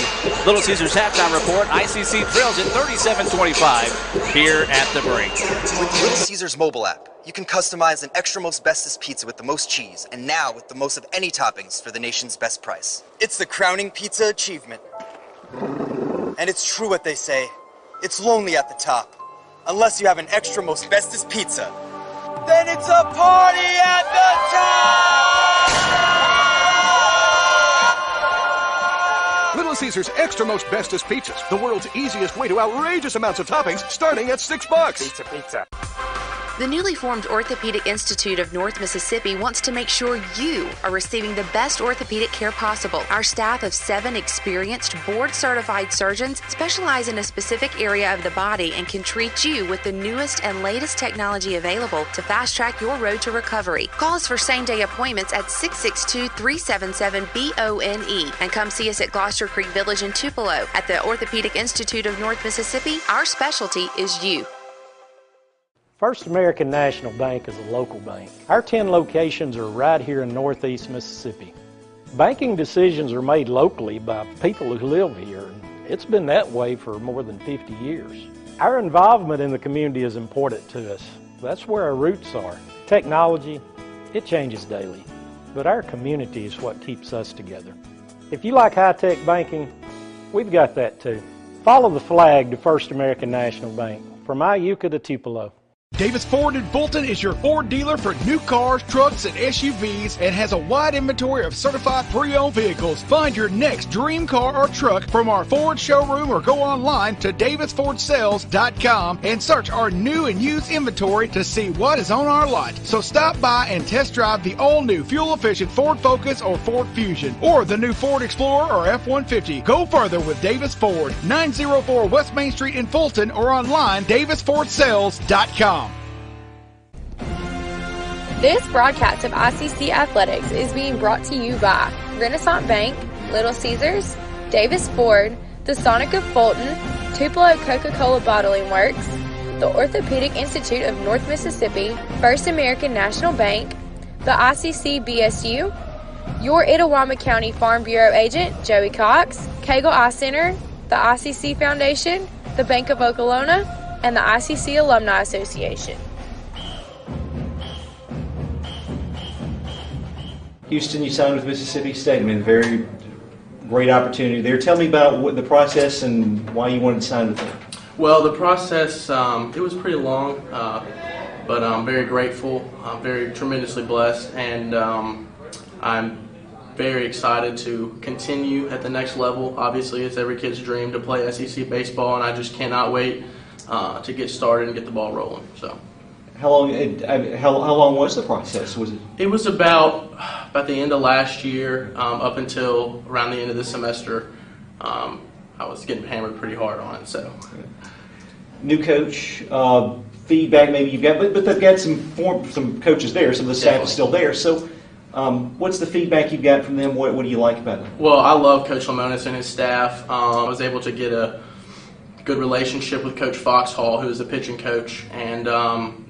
Little Caesars halftime report. ICC trails at 37-25 here at the break. With the Little Caesars mobile app, you can customize an extra most bestest pizza with the most cheese, and now with the most of any toppings for the nation's best price. It's the crowning pizza achievement. And it's true what they say, it's lonely at the top. Unless you have an extra most bestest pizza, then it's a party at the top! Little Caesars Extra Most Bestest Pizzas, the world's easiest way to outrageous amounts of toppings, starting at $6. Pizza, pizza. The newly formed Orthopedic Institute of North Mississippi wants to make sure you are receiving the best orthopedic care possible. Our staff of 7 experienced, board-certified surgeons specialize in a specific area of the body and can treat you with the newest and latest technology available to fast-track your road to recovery. Call us for same-day appointments at 662-377-BONE and come see us at Gloucester Creek Village in Tupelo. At the Orthopedic Institute of North Mississippi, our specialty is you. First American National Bank is a local bank. Our 10 locations are right here in Northeast Mississippi. Banking decisions are made locally by people who live here, and it's been that way for more than 50 years. Our involvement in the community is important to us. That's where our roots are. Technology, it changes daily, but our community is what keeps us together. If you like high-tech banking, we've got that too. Follow the flag to First American National Bank, from Iuka to Tupelo. Davis Ford in Fulton is your Ford dealer for new cars, trucks, and SUVs and has a wide inventory of certified pre-owned vehicles. Find your next dream car or truck from our Ford showroom or go online to davisfordsales.com and search our new and used inventory to see what is on our lot. So stop by and test drive the all-new fuel-efficient Ford Focus or Ford Fusion or the new Ford Explorer or F-150. Go further with Davis Ford, 904 West Main Street in Fulton or online davisfordsales.com. This broadcast of ICC Athletics is being brought to you by Renaissance Bank, Little Caesars, Davis Ford, the Sonic of Fulton, Tupelo Coca-Cola Bottling Works, the Orthopedic Institute of North Mississippi, First American National Bank, the ICC BSU, your Itawamba County Farm Bureau agent, Joey Cox, Cagle Eye Center, the ICC Foundation, the Bank of Okolona, and the ICC Alumni Association. Houston, you signed with Mississippi State. I mean, very great opportunity there. Tell me about what the process and why you wanted to sign with them. Well, the process, it was pretty long, but I'm very grateful. I'm very tremendously blessed, and I'm very excited to continue at the next level. Obviously, it's every kid's dream to play SEC baseball, and I just cannot wait to get started and get the ball rolling. So. How long was the process? Was it? It was about the end of last year, up until around the end of the semester. I was getting hammered pretty hard on it. So, new coach, feedback maybe you've got, but they've got some coaches there. Some of the staff is still there. So, what's the feedback you've got from them? What do you like about them? Well, I love Coach Lemonis and his staff. I was able to get a good relationship with Coach Foxhall, who is the pitching coach, and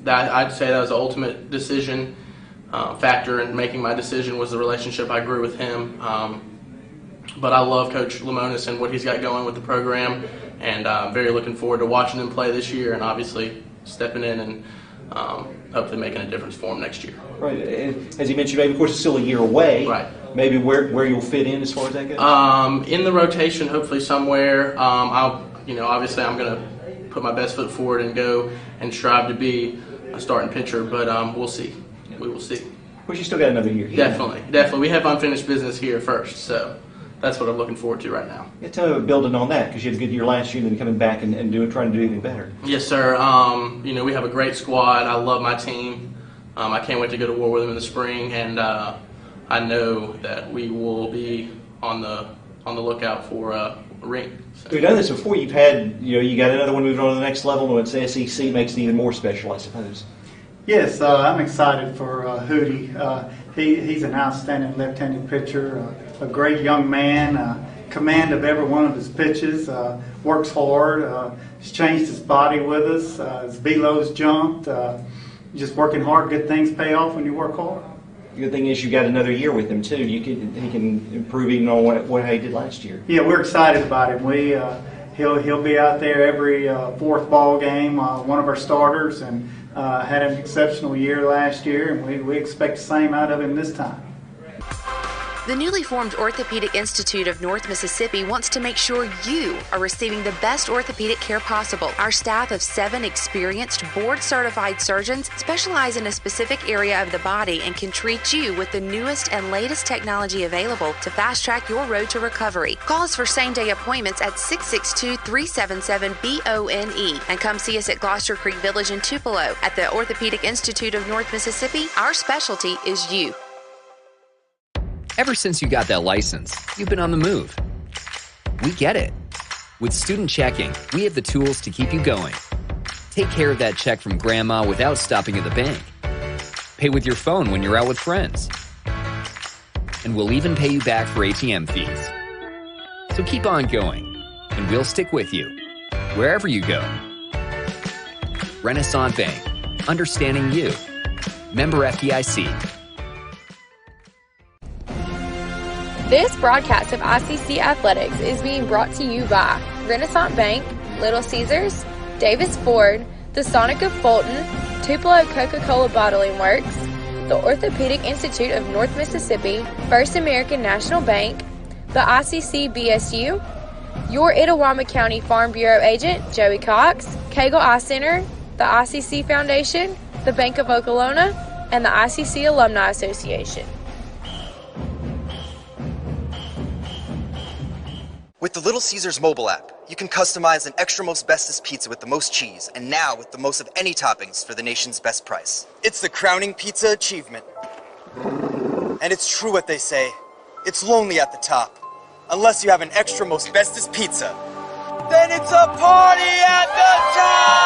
that I'd say that was the ultimate decision factor in making my decision was the relationship I grew with him. But I love Coach Lemonis and what he's got going with the program, and I'm very looking forward to watching them play this year and obviously stepping in and hopefully making a difference for them next year. Right. And as you mentioned, maybe of course it's still a year away. Right. Maybe where you'll fit in as far as that goes? In the rotation, hopefully somewhere. Obviously I'm going to put my best foot forward and go and strive to be a starting pitcher, but we'll see. We will see. Well, you still got another year here. Definitely. We have unfinished business here first, so that's what I'm looking forward to right now. Yeah, tell me about building on that, because you had a good year last year and then coming back and trying to do even better. Yes, sir. We have a great squad. I love my team. I can't wait to go to war with them in the spring, and I know that we will be on the lookout for a ring. So. We've done this before. You got another one moving on to the next level, and it's SEC makes it even more special, I suppose. Yes, I'm excited for Hootie. He's an outstanding left-handed pitcher, a great young man, command of every one of his pitches, works hard, has changed his body with us, his velo's jumped. just working hard. Good things pay off when you work hard. The good thing is you got another year with him too. He can improve even on what he did last year. Yeah, we're excited about him. He'll be out there every fourth ball game. One of our starters, and had an exceptional year last year, and we expect the same out of him this time. The newly formed Orthopedic Institute of North Mississippi wants to make sure you are receiving the best orthopedic care possible. Our staff of 7 experienced, board-certified surgeons specialize in a specific area of the body and can treat you with the newest and latest technology available to fast-track your road to recovery. Call us for same-day appointments at 662-377-BONE and come see us at Gloucester Creek Village in Tupelo. At the Orthopedic Institute of North Mississippi, our specialty is you. Ever since you got that license, you've been on the move. We get it. With Student Checking, we have the tools to keep you going. Take care of that check from grandma without stopping at the bank. Pay with your phone when you're out with friends. And we'll even pay you back for ATM fees. So keep on going, and we'll stick with you, wherever you go. Renaissance Bank, understanding you. Member FDIC. This broadcast of ICC Athletics is being brought to you by Renaissance Bank, Little Caesars, Davis Ford, the Sonic of Fulton, Tupelo Coca-Cola Bottling Works, the Orthopedic Institute of North Mississippi, First American National Bank, the ICC BSU, your Itawamba County Farm Bureau agent, Joey Cox, Cagle Eye Center, the ICC Foundation, the Bank of Okolona, and the ICC Alumni Association. With the Little Caesars mobile app, you can customize an extra most bestest pizza with the most cheese, and now with the most of any toppings for the nation's best price. It's the crowning pizza achievement. And it's true what they say, it's lonely at the top. Unless you have an extra most bestest pizza, then it's a party at the top!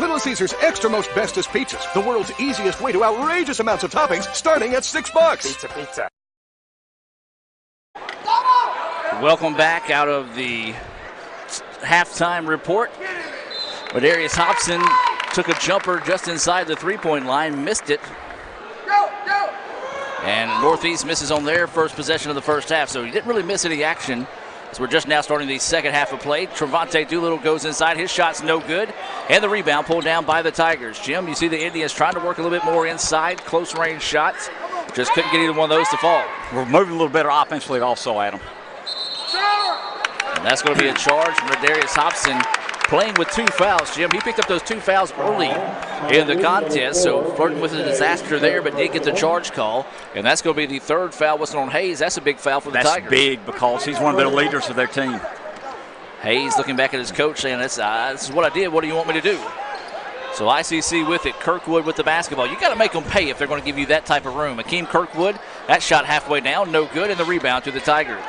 Little Caesars Extra Most Bestest Pizzas, the world's easiest way to outrageous amounts of toppings, starting at $6. Pizza. Welcome back out of the halftime report. Darius Hobson took a jumper just inside the three-point line, missed it. And Northeast misses on their first possession of the first half, so he didn't really miss any action. So we're just now starting the second half of play. Trevante Doolittle goes inside. His shot's no good. And the rebound pulled down by the Tigers. Jim, you see the Indians trying to work a little bit more inside, close-range shots. Just couldn't get either one of those to fall. We're moving a little better offensively also, Adam. And that's going to be a charge from Darius Hobson, playing with 2 fouls. Jim, he picked up those 2 fouls early in the contest, so flirting with a disaster there, but did get the charge call. And that's going to be the 3rd foul whistle on Hayes. That's a big foul for the Tigers. That's big because he's one of their leaders of their team. Hayes looking back at his coach saying, this is what I did. What do you want me to do? So ICC with it. Kirkwood with the basketball. You got to make them pay if they're going to give you that type of room. Akeem Kirkwood, that shot halfway down, no good, and the rebound to the Tigers.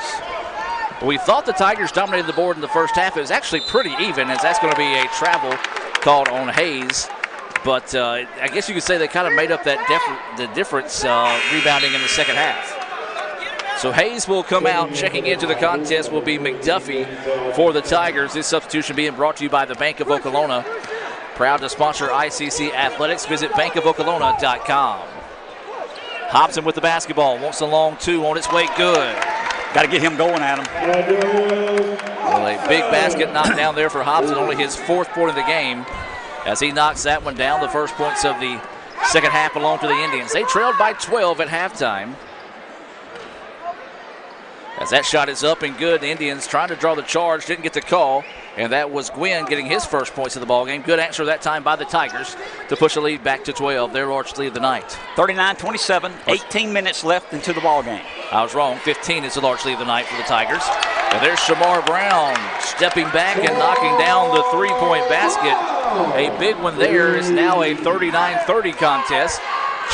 We thought the Tigers dominated the board in the first half. It was actually pretty even, as that's going to be a travel called on Hayes. But I guess you could say they kind of made up that the difference rebounding in the second half. So Hayes will come out. Checking into the contest will be McDuffie for the Tigers. This substitution being brought to you by the Bank of Okolona. Proud to sponsor ICC Athletics. Visit bankofokolona.com. Hobson with the basketball. Wants a long 2 on its way. Good. Got to get him going, Adam. Well, a big basket knocked down there for Hobson. Only his 4th point of the game as he knocks that one down. The first points of the second half belong to the Indians. They trailed by 12 at halftime. As that shot is up and good, the Indians trying to draw the charge, didn't get the call, and that was Gwynn getting his first points of the ballgame. Good answer that time by the Tigers to push a lead back to 12, their largest lead of the night. 39-27, 18 minutes left into the ballgame. I was wrong. 15 is the largest lead of the night for the Tigers. And there's Shamar Brown stepping back and knocking down the 3-point basket. A big one there. Is now a 39-30 contest.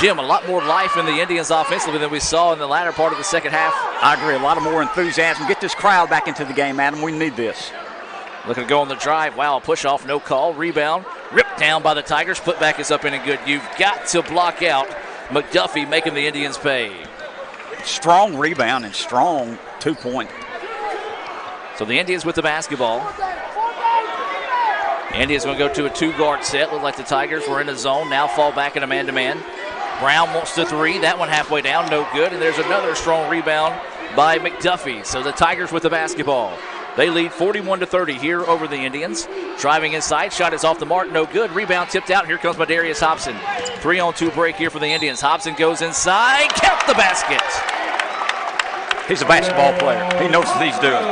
Jim, a lot more life in the Indians offensively than we saw in the latter part of the second half. I agree. A lot of more enthusiasm. Get this crowd back into the game, Adam. We need this. Looking to go on the drive. Wow, a push off, no call. Rebound, ripped down by the Tigers. Putback is up in and good. You've got to block out McDuffie, making the Indians pay. Strong rebound and strong 2-point. So the Indians with the basketball. Indians going to go to a 2-guard set. Look like the Tigers were in a zone. Now fall back in a man-to-man. Brown wants the 3. That one halfway down, no good. And there's another strong rebound by McDuffie. So the Tigers with the basketball. They lead 41-30 here over the Indians. Driving inside, shot is off the mark, no good. Rebound tipped out. Here comes Darius Hobson. 3-on-2 break here for the Indians. Hobson goes inside, count the basket. He's a basketball player. He knows what he's doing.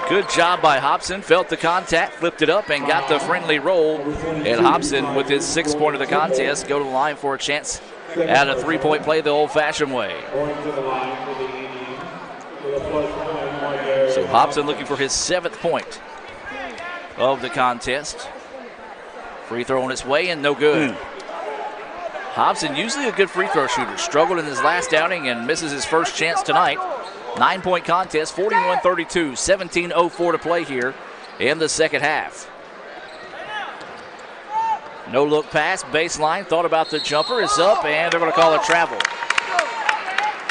Good job by Hobson. Felt the contact, flipped it up, and got the friendly roll. And Hobson, with his 6th point of the contest, go to the line for a chance at a 3-point play the old-fashioned way. So Hobson looking for his 7th point of the contest. Free throw on its way and no good. Hobson, usually a good free throw shooter, struggled in his last outing and misses his first chance tonight. 9-point contest, 41-32, 17:04 to play here in the second half. No look pass, baseline, thought about the jumper, it's up, and they're going to call a travel.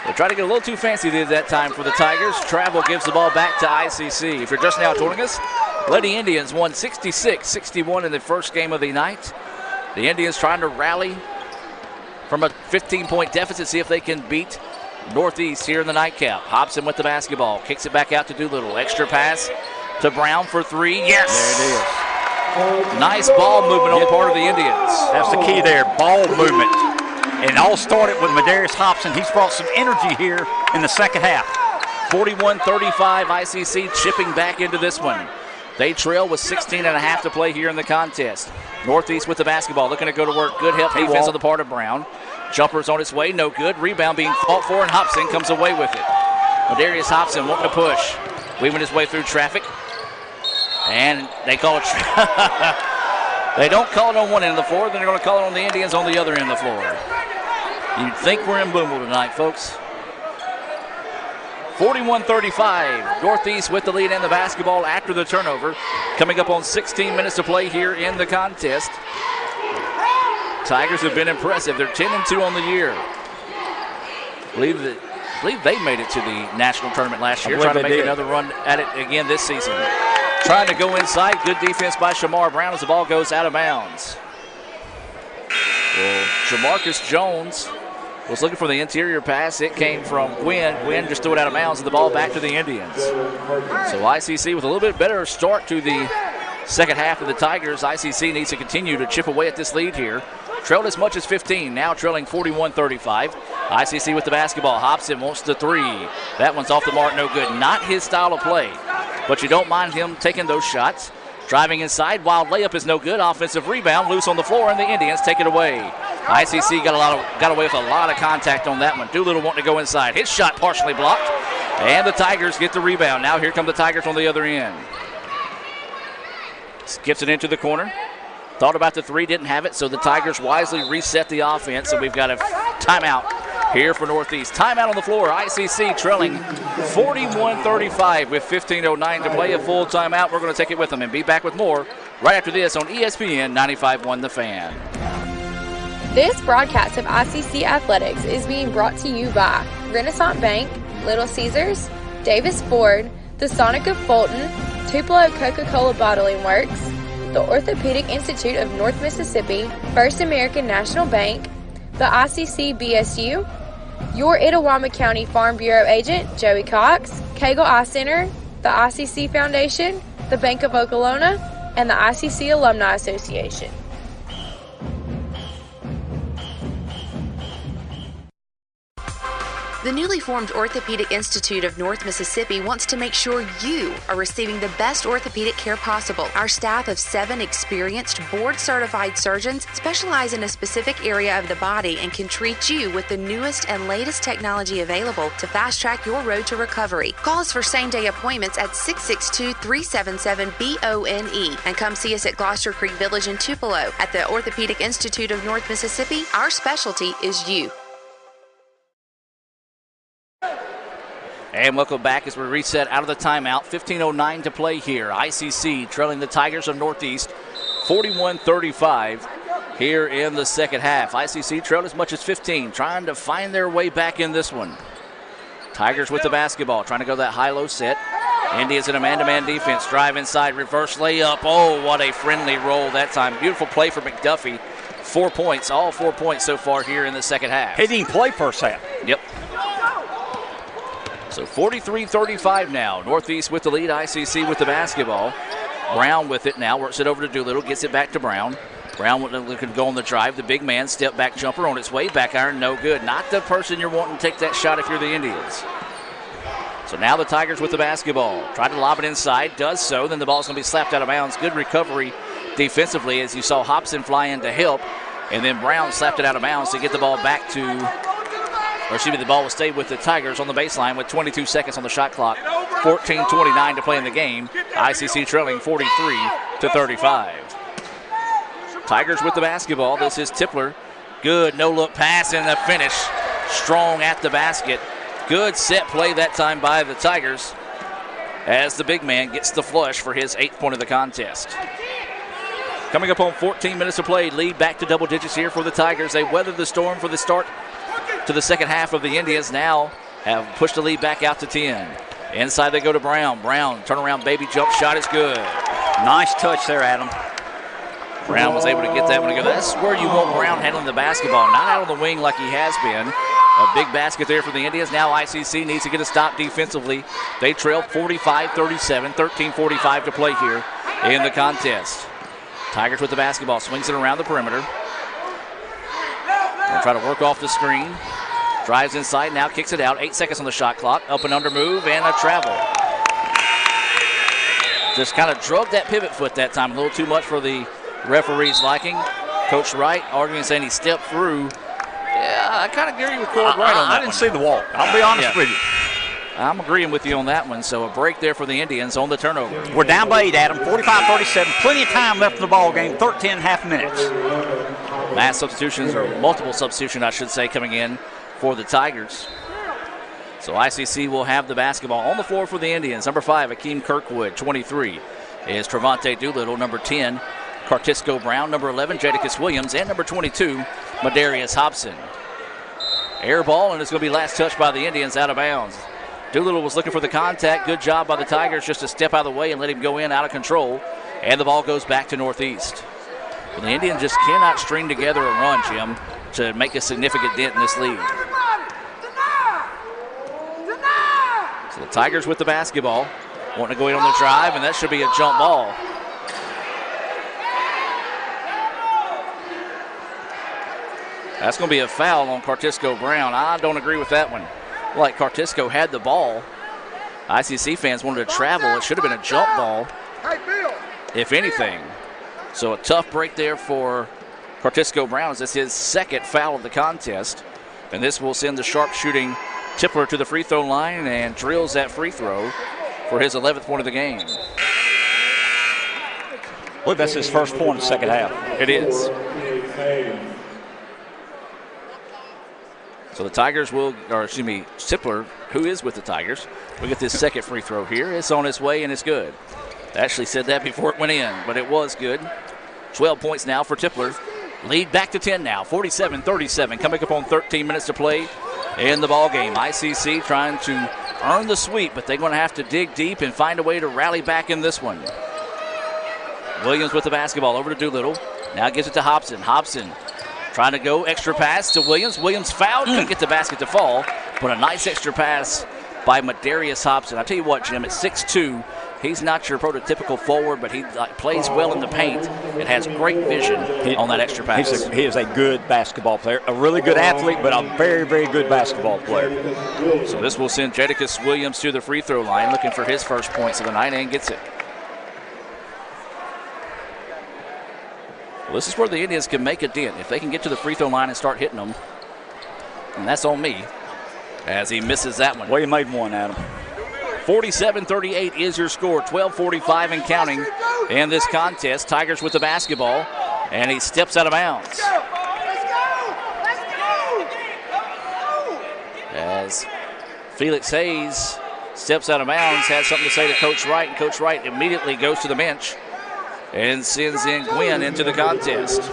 They tried to get a little too fancy that time for the Tigers. Travel gives the ball back to ICC. If you're just now joining us, Lady Indians won 66-61 in the first game of the night. The Indians trying to rally from a 15-point deficit, see if they can beat Northeast here in the nightcap. Hobson with the basketball, kicks it back out to Doolittle. Extra pass to Brown for 3. Yes! There it is. Nice ball movement on the part of the Indians. That's the key there, ball movement. And it all started with Madarius Hobson. He's brought some energy here in the second half. 41-35, ICC chipping back into this one. They trail with 16.5 to play here in the contest. Northeast with the basketball, looking to go to work. Good help defense on the part of Brown. Jumper's on its way, no good. Rebound being fought for, and Hobson comes away with it. Madarius Hobson wanting to push. Weaving his way through traffic. And they call it. They don't call it on one end of the floor, then they're going to call it on the Indians on the other end of the floor. You'd think we're in Boomville tonight, folks. 41-35. Northeast with the lead in the basketball after the turnover. Coming up on 16 minutes to play here in the contest. Tigers have been impressive. They're 10-2 on the year. I believe they made it to the national tournament last year. Trying to make another run at it again this season. Trying to go inside. Good defense by Shamar Brown as the ball goes out of bounds. Well, Jamarcus Jones was looking for the interior pass. It came from Gwynn. Gwynn just threw it out of bounds and the ball back to the Indians. So ICC with a little bit better start to the second half of the Tigers. ICC needs to continue to chip away at this lead here. Trailed as much as 15, now trailing 41-35. ICC with the basketball. Hobson wants the 3. That one's off the mark, no good. Not his style of play, but you don't mind him taking those shots. Driving inside, wild layup is no good. Offensive rebound, loose on the floor, and the Indians take it away. ICC got away with a lot of contact on that one. Doolittle wanting to go inside. His shot partially blocked, and the Tigers get the rebound. Now here come the Tigers on the other end. Skips it into the corner. Thought about the 3, didn't have it, so the Tigers wisely reset the offense, and we've got a timeout here for Northeast. Timeout on the floor. ICC trailing 41-35 with 15:09 to play. A full timeout. We're going to take it with them and be back with more right after this on ESPN 95.1 The Fan. This broadcast of ICC Athletics is being brought to you by Renaissance Bank, Little Caesars, Davis Ford, the Sonic of Fulton, Tupelo Coca-Cola Bottling Works, the Orthopedic Institute of North Mississippi, First American National Bank, the ICC BSU, your Itawamba County Farm Bureau agent, Joey Cox, Cagle Eye Center, the ICC Foundation, the Bank of Okolona, and the ICC Alumni Association. The newly formed Orthopedic Institute of North Mississippi wants to make sure you are receiving the best orthopedic care possible. Our staff of 7 experienced, board-certified surgeons specialize in a specific area of the body and can treat you with the newest and latest technology available to fast-track your road to recovery. Call us for same-day appointments at 662-377-BONE and come see us at Gloucester Creek Village in Tupelo. At the Orthopedic Institute of North Mississippi, our specialty is you. And welcome back as we reset out of the timeout. 15:09 to play here. ICC trailing the Tigers of Northeast 41-35 here in the second half. ICC trailed as much as 15, trying to find their way back in this one. Tigers with the basketball, trying to go that high-low set. Indians in a man-to-man defense. Drive inside, reverse layup. Oh, what a friendly roll that time. Beautiful play for McDuffie. 4 points, all 4 points so far here in the second half. He didn't play first half. Yep. So 43-35 now. Northeast with the lead, ICC with the basketball. Brown with it now, works it over to Doolittle, gets it back to Brown. Brown looking to go on the drive. The big man, step back jumper on its way. Back iron, no good. Not the person you're wanting to take that shot if you're the Indians. So now the Tigers with the basketball. Try to lob it inside, does so. Then the ball's going to be slapped out of bounds. Good recovery defensively as you saw Hobson fly in to help. And then Brown slapped it out of bounds to get the ball back to, or excuse me, the ball will stay with the Tigers on the baseline with 22 seconds on the shot clock. 14:29 to play in the game. ICC trailing 43-35. Tigers with the basketball. This is Tipler. Good no-look pass and the finish. Strong at the basket. Good set play that time by the Tigers as the big man gets the flush for his 8th point of the contest. Coming up on 14 minutes to play, lead back to double digits here for the Tigers. They weathered the storm for the start to the second half of the Indians. Now have pushed the lead back out to 10. Inside they go to Brown. Brown, turnaround baby jump shot is good. Nice touch there, Adam. Brown was able to get that one to go. That's where you want Brown handling the basketball, not out on the wing like he has been. A big basket there for the Indians. Now ICC needs to get a stop defensively. They trail 45-37, 13:45 to play here in the contest. Tigers with the basketball, swings it around the perimeter. They'll try to work off the screen. Drives inside, now kicks it out. 8 seconds on the shot clock. Up and under move and a travel. Just kind of drug that pivot foot that time. A little too much for the referee's liking. Coach Wright arguing, saying he stepped through. Yeah, I kind of agree with Cord Wright on that. I didn't see the walk. I'll be honest with you. I'm agreeing with you on that one. So a break there for the Indians on the turnover. We're down by 8, Adam. 45-37. Plenty of time left in the ball game. 13.5 minutes. Mass substitutions, or multiple substitutions, I should say, coming in for the Tigers. So ICC will have the basketball on the floor for the Indians. Number 5, Akeem Kirkwood. 23 is Trevante Doolittle. Number 10, Cartisco Brown. Number 11, Jadakiss Williams. And number 22, Madarius Hobson. Air ball, and it's going to be last touch by the Indians out of bounds. Doolittle was looking for the contact. Good job by the Tigers just to step out of the way and let him go in out of control. And the ball goes back to Northeast. But the Indians just cannot string together a run, Jim, to make a significant dent in this lead. So the Tigers with the basketball, wanting to go in on the drive, and that should be a jump ball. That's going to be a foul on Cartisco Brown. I don't agree with that one. Like Cartisco had the ball. ICC fans wanted to travel. It should have been a jump ball, if anything. So a tough break there for Cartisco Brown as it's his second foul of the contest. And this will send the sharpshooting Tipler to the free throw line and drills that free throw for his 11th point of the game. Look, that's his first point in the second half. It is. So the Tigers will, or excuse me, Tipler, who is with the Tigers, will get this second free throw here. It's on its way and it's good. I actually said that before it went in, but it was good. 12 points now for Tipler. Lead back to 10 now, 47-37. Coming up on 13 minutes to play in the ball game. ICC trying to earn the sweep, but they're going to have to dig deep and find a way to rally back in this one. Williams with the basketball over to Doolittle. Now gives it to Hobson. Hobson trying to go extra pass to Williams. Williams fouled, couldn't get the basket to fall, but a nice extra pass by Madarius Hobson. I tell you what, Jim, at 6'2", he's not your prototypical forward, but he plays well in the paint and has great vision on that extra pass. He is a good basketball player, a really good athlete, but a very, very good basketball player. So this will send Jadakiss Williams to the free throw line, looking for his first points of the night, and gets it. Well, this is where the Indians can make a dent. If they can get to the free throw line and start hitting them, and that's on me, as he misses that one. Well, you made one, Adam. 47-38 is your score. 12:45 and counting in this contest. Tigers with the basketball, and he steps out of bounds. As Felix Hayes steps out of bounds, has something to say to Coach Wright, and Coach Wright immediately goes to the bench and sends in Gwynn into the contest.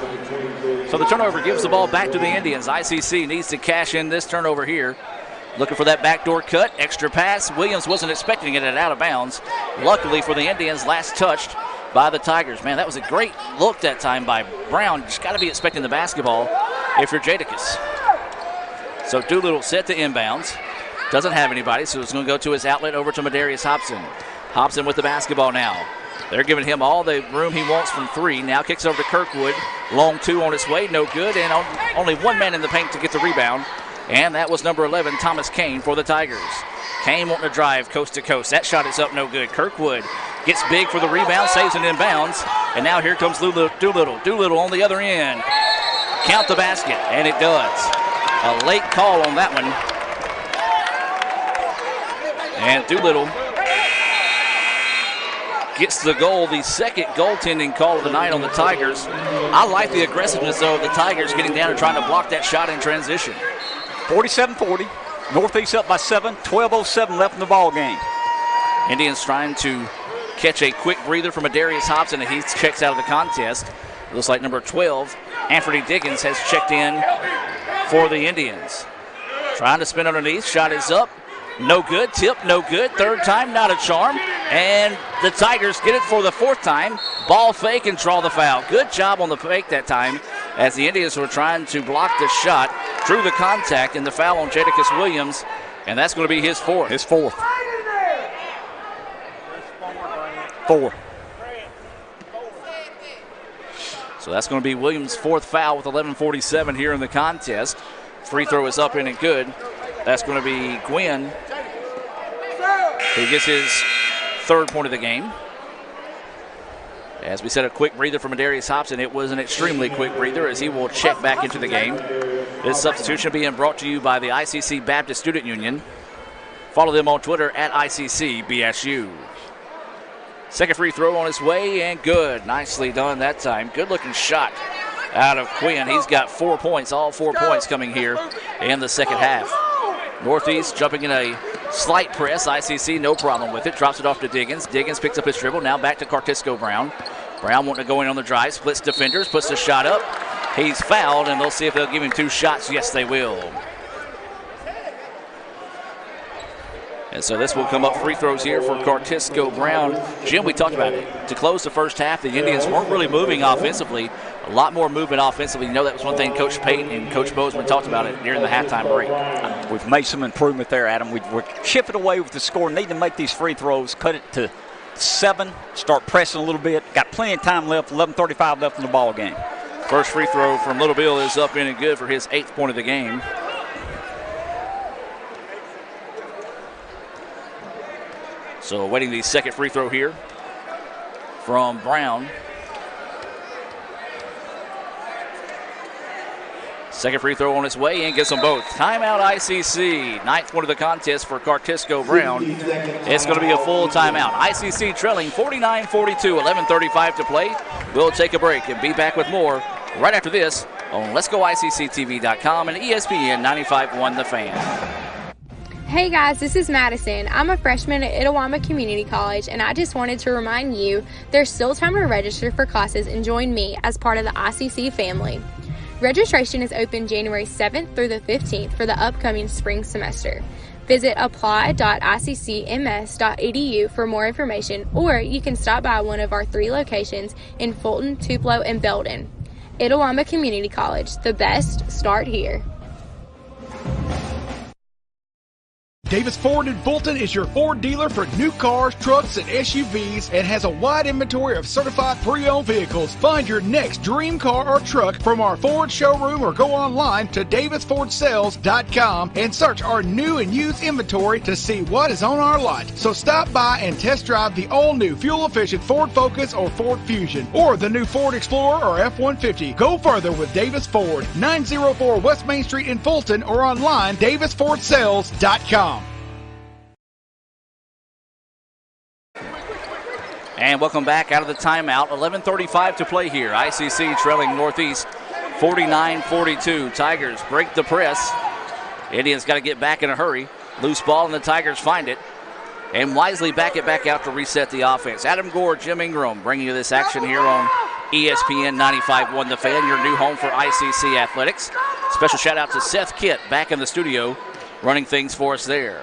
So the turnover gives the ball back to the Indians. ICC needs to cash in this turnover here Looking for that backdoor cut. Extra pass. Williams wasn't expecting it and out of bounds. Luckily for the Indians, last touched by the Tigers. Man, that was a great look that time by Brown. Just got to be expecting the basketball if you're Jadakiss. So Doolittle set to inbounds. Doesn't have anybody, so it's going to go to his outlet over to Madarius Hobson. Hobson with the basketball now. They're giving him all the room he wants from three. Now kicks over to Kirkwood. Long two on its way, no good, and only one man in the paint to get the rebound. And that was number 11, Thomas Kane, for the Tigers. Kane wanting to drive coast to coast. That shot is up, no good. Kirkwood gets big for the rebound, saves it inbounds. And now here comes Doolittle. Doolittle on the other end. Count the basket, and it does. A late call on that one. And Doolittle gets the goal, the second goaltending call of the night on the Tigers. I like the aggressiveness, though, of the Tigers getting down and trying to block that shot in transition. 47-40. Northeast up by 7. 12:07 left in the ball game. Indians trying to catch a quick breather from Madarius Hobson, and he checks out of the contest. It looks like number 12, Anthony Diggins, has checked in for the Indians. Trying to spin underneath. Shot is up. No good. Tip, no good. Third time, not a charm. And the Tigers get it for the fourth time. Ball fake and draw the foul. Good job on the fake that time as the Indians were trying to block the shot. Drew the contact and the foul on Jadakiss Williams. And that's going to be his fourth. His fourth. 4. So that's going to be Williams' fourth foul with 11:47 here in the contest. Free throw is up in and good. That's going to be Gwynn, who gets his third point of the game. As we said, a quick breather from Madarius Hobson. It was an extremely quick breather as he will check back into the game. This substitution being brought to you by the ICC Baptist Student Union. Follow them on Twitter at ICCBSU. Second free throw on his way and good. Nicely done that time. Good looking shot out of Quinn. He's got 4 points, all 4 points coming here in the second half. Northeast jumping in a slight press. ICC no problem with it. Drops it off to Diggins. Diggins picks up his dribble. Now back to Cartisco Brown. Brown wanting to go in on the drive. Splits defenders. Puts the shot up. He's fouled, and they'll see if they'll give him 2 shots. Yes, they will. And so this will come up free throws here for Cartisco Brown. Jim, we talked about it. To close the first half, the Indians weren't really moving offensively. A lot more movement offensively. You know that was one thing Coach Payton and Coach Bozeman talked about it during the halftime break. We've made some improvement there, Adam. We're chipping away with the score. Need to make these free throws. Cut it to 7. Start pressing a little bit. Got plenty of time left. 11:35 left in the ball game. First free throw from Little Bill is up in and good for his 8th point of the game. So awaiting the second free throw here from Brown. Second free throw on its way and gets them both. Timeout ICC. 9th one of the contest for Cartisco Brown. It's going to be a full timeout. ICC trailing 49-42, 11:35 to play. We'll take a break and be back with more right after this on Let'sGoICCTV.com and ESPN 95.1 The Fan. Hey guys, this is Madison. I'm a freshman at Itawamba Community College, and I just wanted to remind you there's still time to register for classes and join me as part of the ICC family. Registration is open January 7th through the 15th for the upcoming spring semester. Visit apply.iccms.edu for more information, or you can stop by one of our 3 locations in Fulton, Tupelo, and Belden. Itawamba Community College, the best start here. Davis Ford in Fulton is your Ford dealer for new cars, trucks, and SUVs and has a wide inventory of certified pre-owned vehicles. Find your next dream car or truck from our Ford showroom or go online to davisfordsales.com and search our new and used inventory to see what is on our lot. So stop by and test drive the all-new fuel-efficient Ford Focus or Ford Fusion or the new Ford Explorer or F-150. Go further with Davis Ford, 904 West Main Street in Fulton or online davisfordsales.com. And welcome back out of the timeout. 11:35 to play here. ICC trailing Northeast 49-42. Tigers break the press. Indians got to get back in a hurry. Loose ball and the Tigers find it. And wisely back it back out to reset the offense. Adam Gore, Jim Ingram bringing you this action here on ESPN 95.1 The Fan, your new home for ICC Athletics. Special shout out to Seth Kitt back in the studio running things for us there.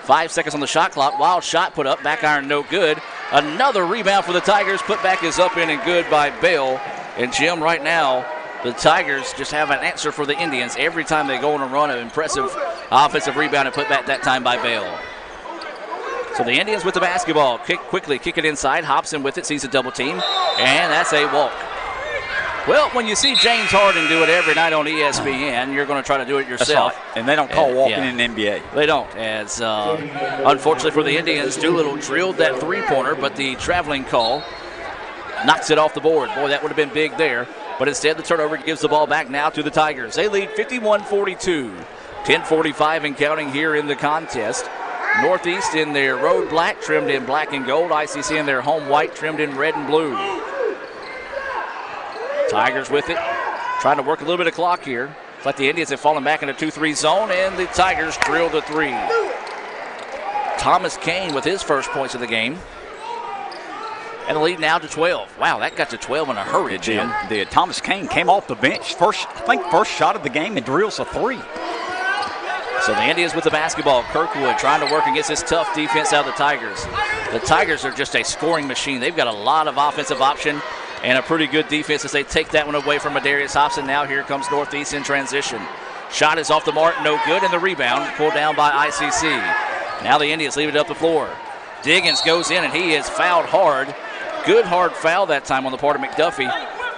5 seconds on the shot clock. Wild shot put up. Back iron no good. Another rebound for the Tigers. Put back is up in and good by Bell. And Jim, right now, the Tigers just have an answer for the Indians every time they go on a run. An impressive offensive rebound and put back that time by Bell. So the Indians with the basketball. Quickly kick it inside. Hobson with it. Sees a double team. And that's a walk. Well, when you see James Harden do it every night on ESPN, you're going to try to do it yourself. That's right. And they don't call walking in the NBA. They don't. As unfortunately for the Indians, Doolittle drilled that three-pointer, but the traveling call knocks it off the board. Boy, that would have been big there. But instead, the turnover gives the ball back now to the Tigers. They lead 51-42. 10:45 and counting here in the contest. Northeast in their road black, trimmed in black and gold. ICC in their home white, trimmed in red and blue. Tigers with it, trying to work a little bit of clock here. It's like the Indians have fallen back in a 2-3 zone, and the Tigers drill the three. Thomas Kane with his first points of the game. And the lead now to 12. Wow, that got to 12 in a hurry, Jim. Did. Thomas Kane came off the bench. First shot of the game and drills a three. So the Indians with the basketball. Kirkwood trying to work against this tough defense out of the Tigers. The Tigers are just a scoring machine. They've got a lot of offensive option and a pretty good defense as they take that one away from Adarius Hobson. Now here comes Northeast in transition. Shot is off the mark, no good, and the rebound pulled down by ICC. Now the Indians leave it up the floor. Diggins goes in, and he is fouled hard. Good hard foul that time on the part of McDuffie.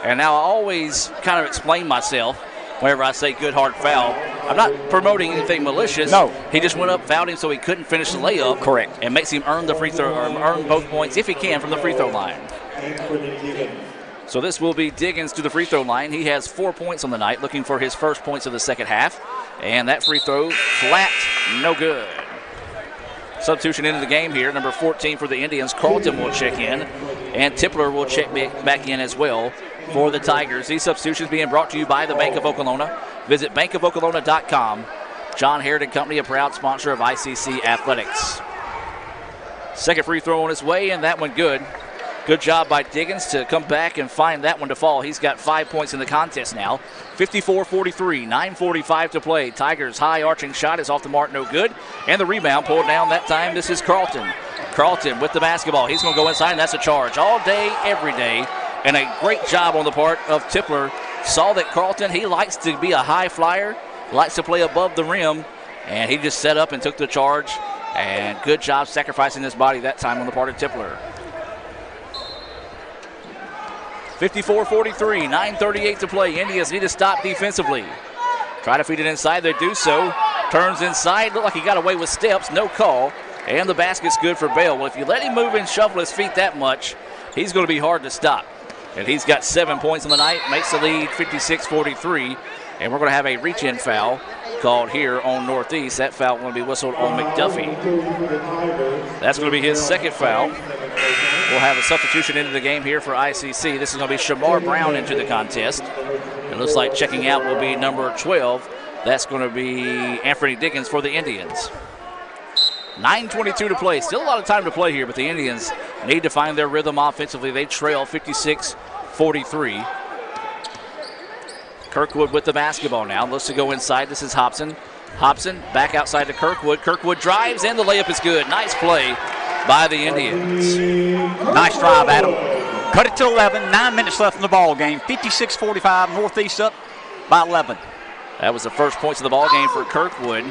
And now I always kind of explain myself whenever I say good hard foul. I'm not promoting anything malicious. No. He just went up, fouled him so he couldn't finish the layup. Correct. And makes him earn the free throw, or earn both points if he can from the free throw line. So this will be Diggins to the free throw line. He has 4 points on the night, looking for his first points of the second half. And that free throw, flat, no good. Substitution into the game here. Number 14 for the Indians, Carlton will check in. And Tippler will check back in as well for the Tigers. These substitutions being brought to you by the Bank of Okolona. Visit bankofokolona.com. John Harrod and Company, a proud sponsor of ICC Athletics. Second free throw on his way, and that one good. Good job by Diggins to come back and find that one to fall. He's got 5 points in the contest now. 54-43, 9:45 to play. Tigers' high arching shot is off the mark, no good. And the rebound pulled down that time. This is Carlton. Carlton with the basketball. He's going to go inside, and that's a charge all day, every day. And a great job on the part of Tippler. Saw that Carlton, he likes to be a high flyer, likes to play above the rim, and he just set up and took the charge. And good job sacrificing his body that time on the part of Tippler. 54-43, 9:38 to play. Indians need to stop defensively. Try to feed it inside, they do so. Turns inside, looked like he got away with steps, no call. And the basket's good for Bell. Well, if you let him move and shuffle his feet that much, he's going to be hard to stop. And he's got 7 points on the night, makes the lead 56-43. And we're going to have a reach-in foul called here on Northeast. That foul going to be whistled on McDuffie. That's going to be his second foul. We'll have a substitution into the game here for ICC. This is going to be Shamar Brown into the contest. It looks like checking out will be number 12. That's going to be Anthony Diggins for the Indians. 9:22 to play. Still a lot of time to play here, but the Indians need to find their rhythm offensively. They trail 56-43. Kirkwood with the basketball now. Looks to go inside. This is Hobson. Hobson back outside to Kirkwood. Kirkwood drives, and the layup is good. Nice play by the Indians. Nice drive, Adam. Cut it to 11. 9 minutes left in the ball game. 56-45. Northeast up by 11. That was the first points of the ball game for Kirkwood.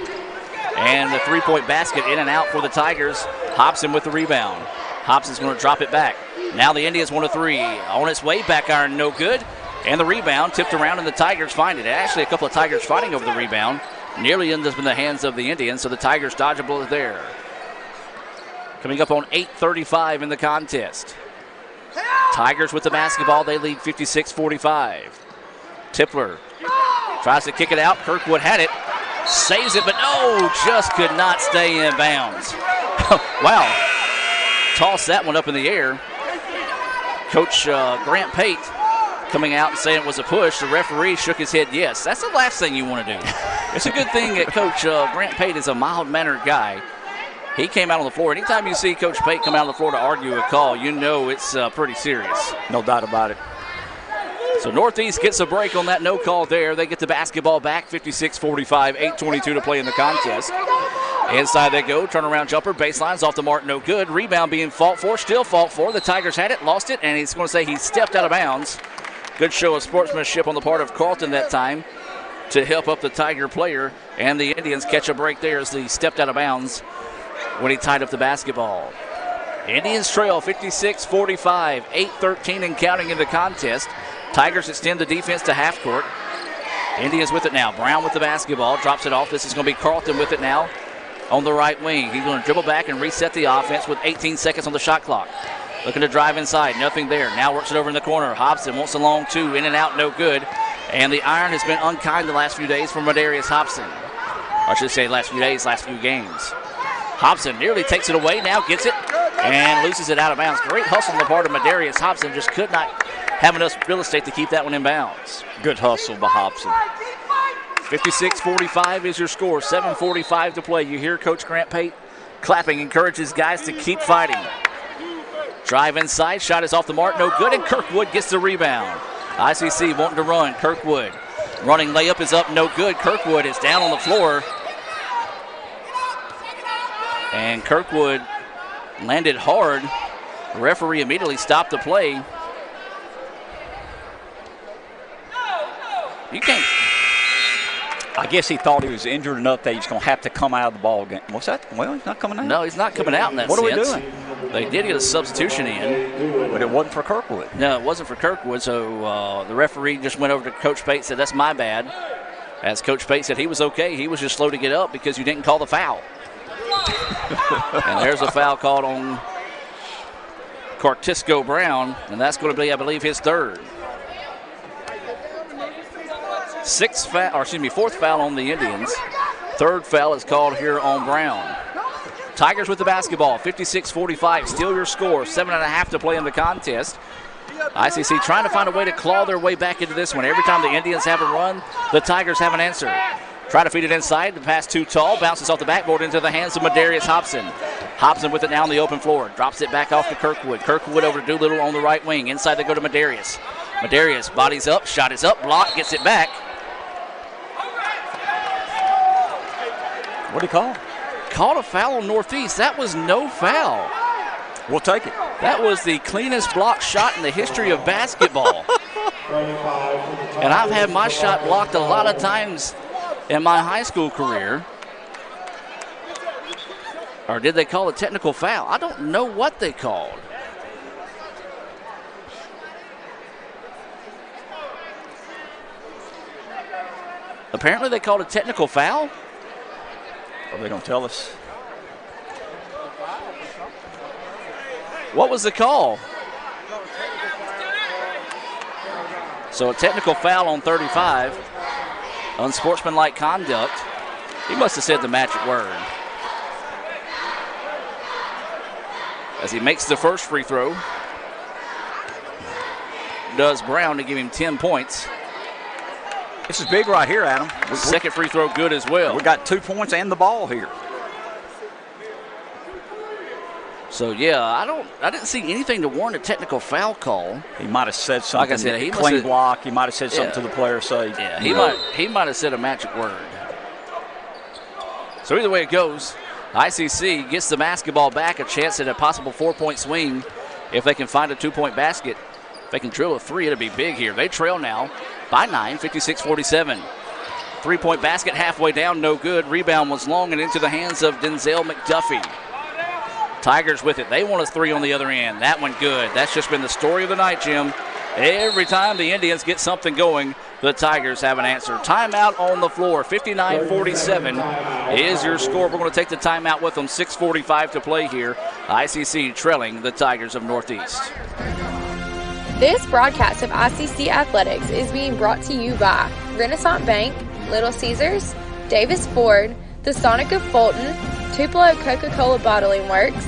And the three-point basket in and out for the Tigers. Hobson with the rebound. Hobson's going to drop it back. Now the Indians want a three. On its way, back iron, no good. And the rebound tipped around, and the Tigers find it. Actually, a couple of Tigers fighting over the rebound. Nearly ends up in the hands of the Indians, so the Tigers dodge a bullet there. Coming up on 8:35 in the contest. Tigers with the basketball. They lead 56-45. Tippler tries to kick it out. Kirkwood had it. Saves it, but no, just could not stay in bounds. Wow. Toss that one up in the air. Coach Grant Pate coming out and saying it was a push. The referee shook his head yes. That's the last thing you want to do. It's a good thing that Coach Grant Pate is a mild-mannered guy. He came out on the floor. Anytime you see Coach Pate come out on the floor to argue a call, you know it's pretty serious. No doubt about it. So Northeast gets a break on that no call there. They get the basketball back, 56-45, 8:22 to play in the contest. Inside they go, turnaround jumper, baseline's off the mark, no good. Rebound being fought for, still fought for. The Tigers had it, lost it, and he's going to say he stepped out of bounds. Good show of sportsmanship on the part of Carlton that time to help up the Tiger player, and the Indians catch a break there as he stepped out of bounds when he tied up the basketball. Indians trail 56-45, 8:13 and counting in the contest. Tigers extend the defense to half court. Indians with it now. Brown with the basketball, drops it off. This is going to be Carlton with it now on the right wing. He's going to dribble back and reset the offense with 18 seconds on the shot clock. Looking to drive inside, nothing there. Now works it over in the corner. Hobson wants a long two, in and out, no good. And the iron has been unkind the last few days for Madarius Hobson. Or I should say last few days, last few games. Hobson nearly takes it away, now gets it and loses it out of bounds. Great hustle on the part of Madarius Hobson, just could not have enough real estate to keep that one in bounds. Good hustle by Hobson. 56-45 is your score, 7:45 to play. You hear Coach Grant Pate clapping, encourages guys to keep fighting. Drive inside, shot is off the mark, no good, and Kirkwood gets the rebound. ICC wanting to run, Kirkwood. Running layup is up, no good. Kirkwood is down on the floor. And Kirkwood landed hard. The referee immediately stopped the play. You can't. I guess he thought he was injured enough that he's going to have to come out of the ball game. What's that? Well, he's not coming out. No, he's not coming out in that sense. What are we doing? They did get a substitution in. But it wasn't for Kirkwood. No, it wasn't for Kirkwood, so the referee just went over to Coach Pate and said, that's my bad. As Coach Pate said, he was okay. He was just slow to get up because you didn't call the foul. And there's a foul called on Cartisco Brown, and that's going to be, I believe, his third. Fourth foul on the Indians. Third foul is called here on Brown. Tigers with the basketball, 56-45, still your score, 7.5 to play in the contest. ICC trying to find a way to claw their way back into this one. Every time the Indians have a run, the Tigers have an answer. Try to feed it inside, the pass too tall, bounces off the backboard into the hands of Madarius Hobson. Hobson with it now on the open floor, drops it back off to Kirkwood. Kirkwood over to Doolittle on the right wing. Inside they go to Madarius. Madarius bodies up, shot is up, block, gets it back. What did he call? Called a foul on Northeast. That was no foul. We'll take it. That was the cleanest block shot in the history of basketball. And I've had my shot blocked a lot of times in my high school career. Or did they call a technical foul? I don't know what they called. Apparently they called a technical foul. Are they going to tell us? What was the call? So a technical foul on 35. Unsportsmanlike conduct. He must have said the magic word. As he makes the first free throw. Does Brown to give him 10 points. This is big right here, Adam. Second free throw good as well. We got 2 points and the ball here. So yeah, I didn't see anything to warrant a technical foul call. He might have said something. Like I said, he clean block. He might have said something to the player. Yeah, he might have said a magic word. So either way it goes, ICC gets the basketball back, a chance at a possible 4-point swing if they can find a 2-point basket. If they can drill a three, it'll be big here. They trail now by 9, 56-47. 3-point basket halfway down, no good. Rebound was long and into the hands of Denzel McDuffie. Tigers with it. They want a three on the other end. That one good. That's just been the story of the night, Jim. Every time the Indians get something going, the Tigers have an answer. Timeout on the floor. 59-47 is your score. We're going to take the timeout with them. 6:45 to play here. ICC trailing the Tigers of Northeast. This broadcast of ICC Athletics is being brought to you by Renaissance Bank, Little Caesars, Davis Ford, the Sonic of Fulton, Tupelo Coca-Cola Bottling Works,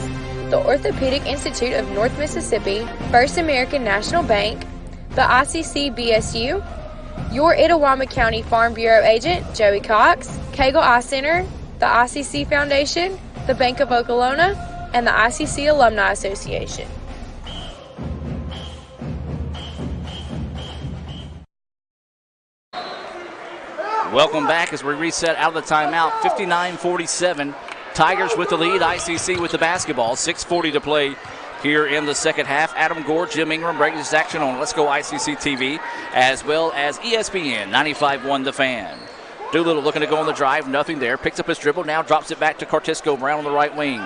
the Orthopedic Institute of North Mississippi, First American National Bank, the ICC BSU, your Itawamba County Farm Bureau agent, Joey Cox, Cagle Eye Center, the ICC Foundation, the Bank of Okolona, and the ICC Alumni Association. Welcome back as we reset out of the timeout. 59-47. Tigers with the lead. ICC with the basketball. 6:40 to play here in the second half. Adam Gore, Jim Ingram breaking this action on Let's Go ICC TV, as well as ESPN 95.1 The Fan. Doolittle looking to go on the drive. Nothing there. Picks up his dribble. Now drops it back to Cartisco Brown on the right wing.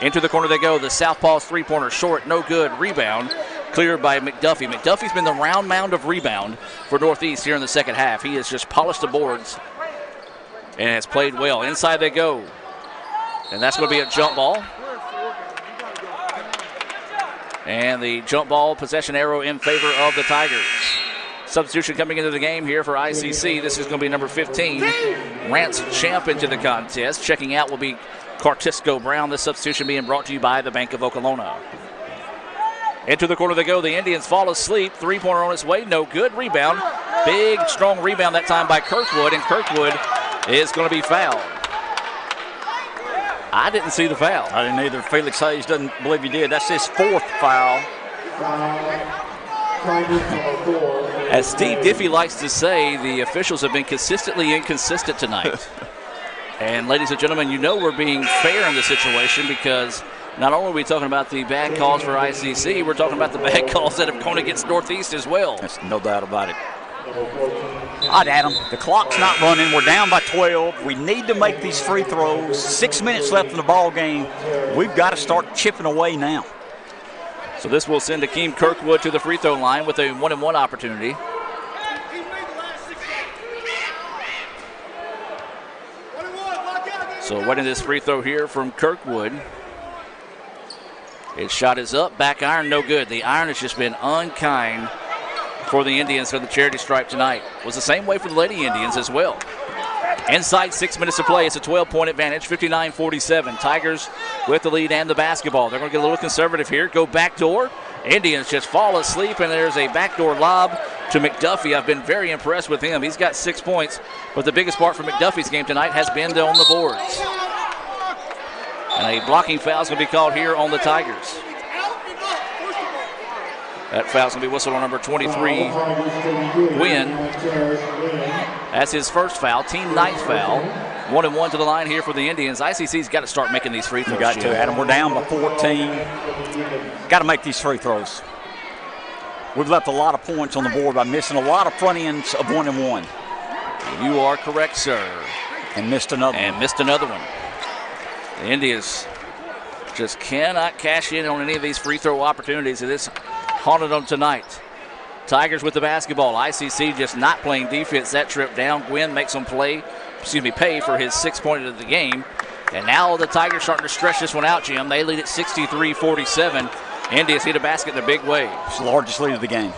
Into the corner they go. The southpaw three-pointer short. No good. Rebound. Cleared by McDuffie. McDuffie's been the round mound of rebound for Northeast here in the second half. He has just polished the boards and has played well. Inside they go. And that's going to be a jump ball. And the jump ball possession arrow in favor of the Tigers. Substitution coming into the game here for ICC. This is going to be number 15. Rance Champ into the contest. Checking out will be Cartisco Brown. This substitution being brought to you by the Bank of Okolona. Into the corner they go. The Indians fall asleep. Three-pointer on its way. No good. Rebound. Big, strong rebound that time by Kirkwood. And Kirkwood is going to be fouled. I didn't see the foul. I didn't either. Felix Hayes doesn't believe he did. That's his fourth foul. As Steve Diffie likes to say, the officials have been consistently inconsistent tonight. And ladies and gentlemen, you know we're being fair in this situation because not only are we talking about the bad calls for ICC, we're talking about the bad calls that have gone against Northeast as well. There's no doubt about it. All right, Adam, the clock's not running. We're down by 12. We need to make these free throws. 6 minutes left in the ball game. We've got to start chipping away now. So this will send Akeem Kirkwood to the free throw line with a 1-and-1 opportunity. So winning this free throw here from Kirkwood. His shot is up, back iron, no good. The iron has just been unkind for the Indians for the charity stripe tonight. It was the same way for the Lady Indians as well. Inside 6 minutes to play. It's a 12-point advantage, 59-47. Tigers with the lead and the basketball. They're going to get a little conservative here. Go backdoor. Indians just fall asleep, and there's a backdoor lob to McDuffie. I've been very impressed with him. He's got 6 points, but the biggest part for McDuffie's game tonight has been on the boards. And a blocking foul is going to be called here on the Tigers. That foul's going to be whistled on number 23, Gwynn. That's his first foul, team ninth foul. 1-and-1 to the line here for the Indians. ICC's got to start making these free throws. We got to, Adam. We're down by 14. Got to make these free throws. We've left a lot of points on the board by missing a lot of front ends of 1-and-1. You are correct, sir. And missed another one. The Indians just cannot cash in on any of these free throw opportunities. It is haunted them tonight. Tigers with the basketball. ICC just not playing defense that trip down. Gwynn makes them pay for his 6 point of the game. And now the Tigers starting to stretch this one out, Jim. They lead at 63-47. Indians hit a basket in a big way. It's the largest lead of the game.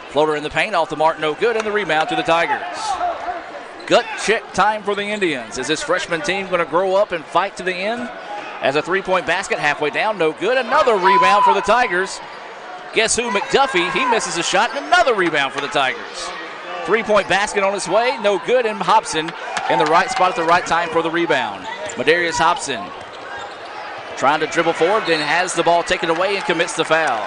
Floater in the paint, off the mark, no good, and the rebound to the Tigers. Gut check time for the Indians. Is this freshman team going to grow up and fight to the end? As a three-point basket halfway down, no good. Another rebound for the Tigers. Guess who? McDuffie. He misses a shot, and another rebound for the Tigers. Three-point basket on its way, no good, and Hobson in the right spot at the right time for the rebound. Madarius Hobson trying to dribble forward, then has the ball taken away and commits the foul.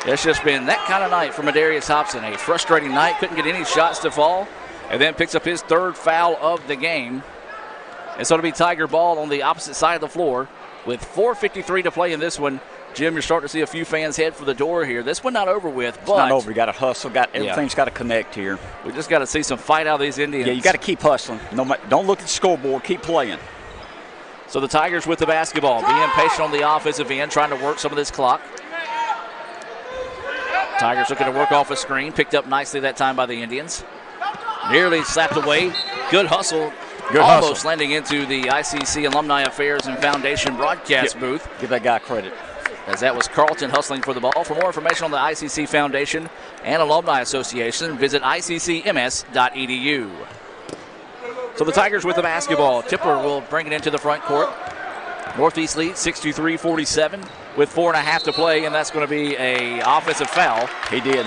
It's just been that kind of night for Madarius Hobson. A frustrating night, couldn't get any shots to fall, and then picks up his third foul of the game. And so it'll be Tiger ball on the opposite side of the floor with 4:53 to play in this one. Jim, you're starting to see a few fans head for the door here. This one not over with, but it's not over. You got to hustle. Everything's got to connect here. We just got to see some fight out of these Indians. Yeah, you got to keep hustling. Don't look at the scoreboard. Keep playing. So the Tigers with the basketball, being patient on the offensive end, trying to work some of this clock. Tigers looking to work off a screen, picked up nicely that time by the Indians. Nearly slapped away. Good hustle. Almost landing into the ICC Alumni Affairs and Foundation broadcast booth. Give that guy credit. As that was Carlton hustling for the ball. For more information on the ICC Foundation and Alumni Association, visit iccms.edu. So the Tigers with the basketball. Tippler will bring it into the front court. Northeast lead 63-47 with 4.5 to play, and that's going to be an offensive foul. He did.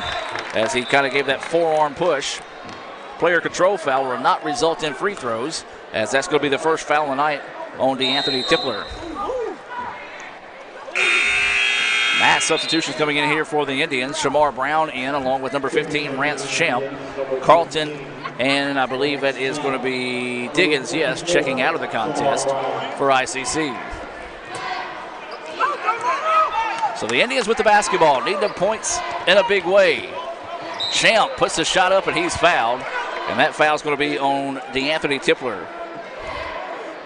As he kind of gave that forearm push. Player control foul will not result in free throws, as that's going to be the first foul of the night on DeAnthony Tippler. Mass substitutions coming in here for the Indians. Shamar Brown in along with number 15, Rance Champ. Carlton And I believe that is going to be Diggins, yes, checking out of the contest for ICC. So the Indians with the basketball need the points in a big way. Champ puts the shot up and he's fouled. And that foul's going to be on DeAnthony Tipler.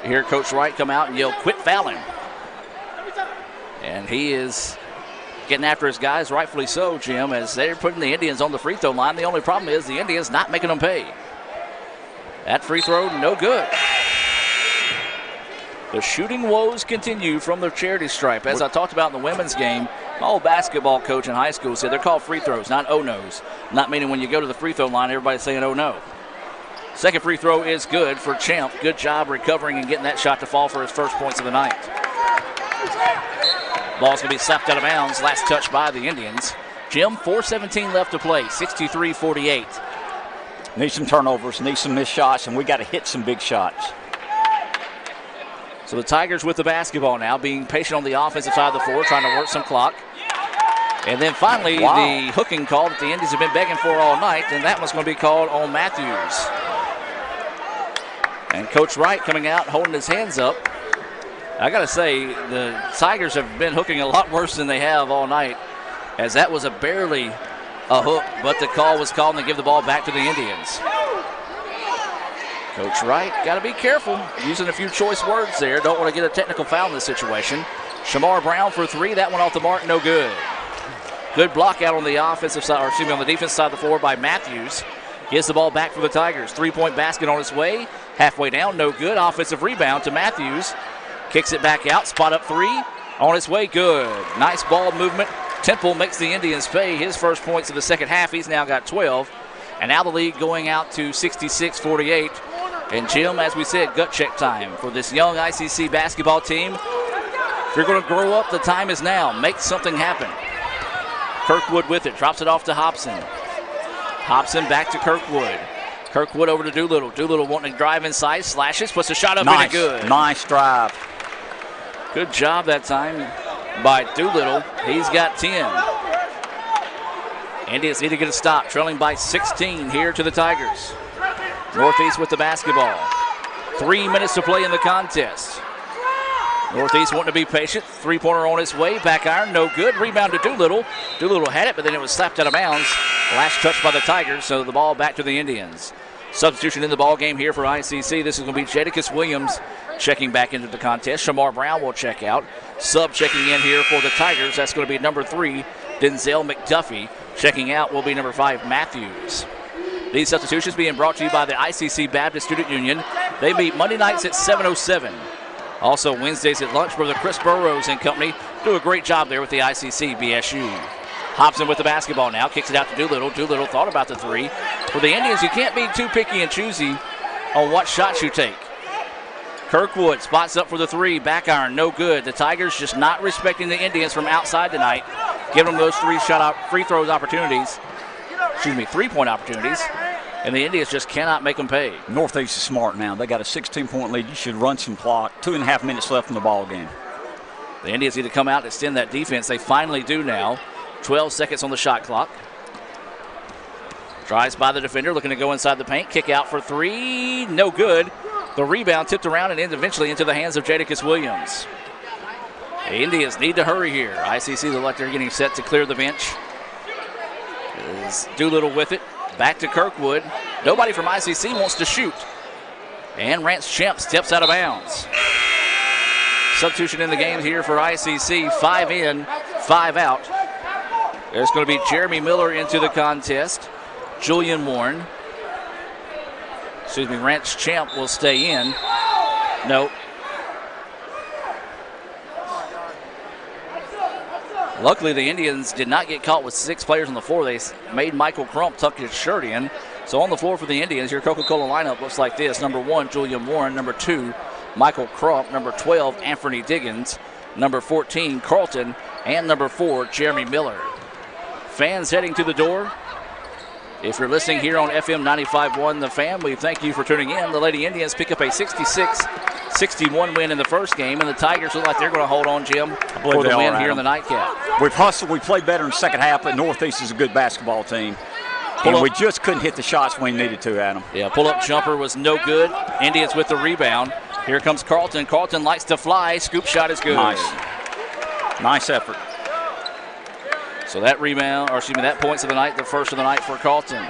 You hear Coach Wright come out and yell, "Quit fouling." And he is getting after his guys, rightfully so, Jim, as they're putting the Indians on the free throw line. The only problem is the Indians not making them pay. That free throw, no good. The shooting woes continue from the charity stripe. As I talked about in the women's game, my old basketball coach in high school said they're called free throws, not oh-nos. Not meaning when you go to the free throw line, everybody's saying oh no. Second free throw is good for Champ. Good job recovering and getting that shot to fall for his first points of the night. Ball's going to be slapped out of bounds. Last touch by the Indians. Jim, 4:17 left to play, 63-48. Need some turnovers, need some missed shots, and we got to hit some big shots. So the Tigers with the basketball now, being patient on the offensive side of the floor, trying to work some clock. And then finally, the hooking call that the Indians have been begging for all night, and that one's going to be called on Matthews. And Coach Wright coming out, holding his hands up. I got to say, the Tigers have been hooking a lot worse than they have all night, as that was barely a hook, but the call was called and they give the ball back to the Indians. Coach Wright, got to be careful, using a few choice words there. Don't want to get a technical foul in this situation. Shamar Brown for three, that one off the mark, no good. Good block out on the offensive side, or excuse me, on the defensive side of the floor by Matthews. Gives the ball back for the Tigers. Three-point basket on its way. Halfway down, no good. Offensive rebound to Matthews. Kicks it back out, spot up three. On its way, good. Nice ball movement. Temple makes the Indians pay his first points of the second half. He's now got 12. And now the lead going out to 66-48. And Jim, as we said, gut check time for this young ICC basketball team. If you're going to grow up, the time is now. Make something happen. Kirkwood with it, drops it off to Hobson. Hobson back to Kirkwood. Kirkwood over to Doolittle. Doolittle wanting to drive inside, slashes, puts a shot up and good. Nice drive. Good job that time by Doolittle. He's got 10. Indians need to get a stop, trailing by 16 here to the Tigers. Northeast with the basketball. 3 minutes to play in the contest. Northeast wanting to be patient. Three-pointer on its way. Back iron, no good. Rebound to Doolittle. Doolittle had it, but then it was slapped out of bounds. Last touch by the Tigers, so the ball back to the Indians. Substitution in the ball game here for ICC. This is going to be Jadakiss Williams checking back into the contest. Shamar Brown will check out. Sub checking in here for the Tigers. That's going to be number 3, Denzel McDuffie. Checking out will be number 5, Matthews. These substitutions being brought to you by the ICC Baptist Student Union. They meet Monday nights at 7:07. Also Wednesdays at lunch, Brother Chris Burrows and company do a great job there with the ICC BSU. Hobson with the basketball now, kicks it out to Doolittle. Doolittle thought about the three. For the Indians, you can't be too picky and choosy on what shots you take. Kirkwood spots up for the three, back iron, no good. The Tigers just not respecting the Indians from outside tonight, giving them those free throws opportunities, three-point opportunities, and the Indians just cannot make them pay. Northeast is smart now. They got a 16-point lead. You should run some clock. 2.5 minutes left in the ball game. The Indians need to come out and extend that defense. They finally do now. 12 seconds on the shot clock. Drives by the defender, looking to go inside the paint. Kick out for three, no good. The rebound tipped around and ends eventually into the hands of Jadakiss Williams. The Indians need to hurry here. ICC look like they're getting set to clear the bench. Is Doolittle with it. Back to Kirkwood. Nobody from ICC wants to shoot. And Rance Champ steps out of bounds. Substitution in the game here for ICC. 5 in, 5 out. There's going to be Jeremy Miller into the contest. Julian Warren. Rance Champ will stay in. Nope. Luckily, the Indians did not get caught with 6 players on the floor. They made Michael Crump tuck his shirt in. So on the floor for the Indians, your Coca-Cola lineup looks like this. Number 1, Julian Warren. Number 2, Michael Crump. Number 12, Anthony Diggins. Number 14, Carlton. And number 4, Jeremy Miller. Fans heading to the door. If you're listening here on FM 95.1 The Fan, we thank you for tuning in. The Lady Indians pick up a 66-61 win in the first game, and the Tigers look like they're going to hold on, Jim, for the win here in the nightcap. We've hustled. We played better in the second half, but Northeast is a good basketball team. And we just couldn't hit the shots when we needed to, Adam. Yeah, pull-up jumper was no good. Indians with the rebound. Here comes Carlton. Carlton likes to fly. Scoop shot is good. Nice effort. So that rebound, or excuse me, that points of the night, the first of the night for Carlton.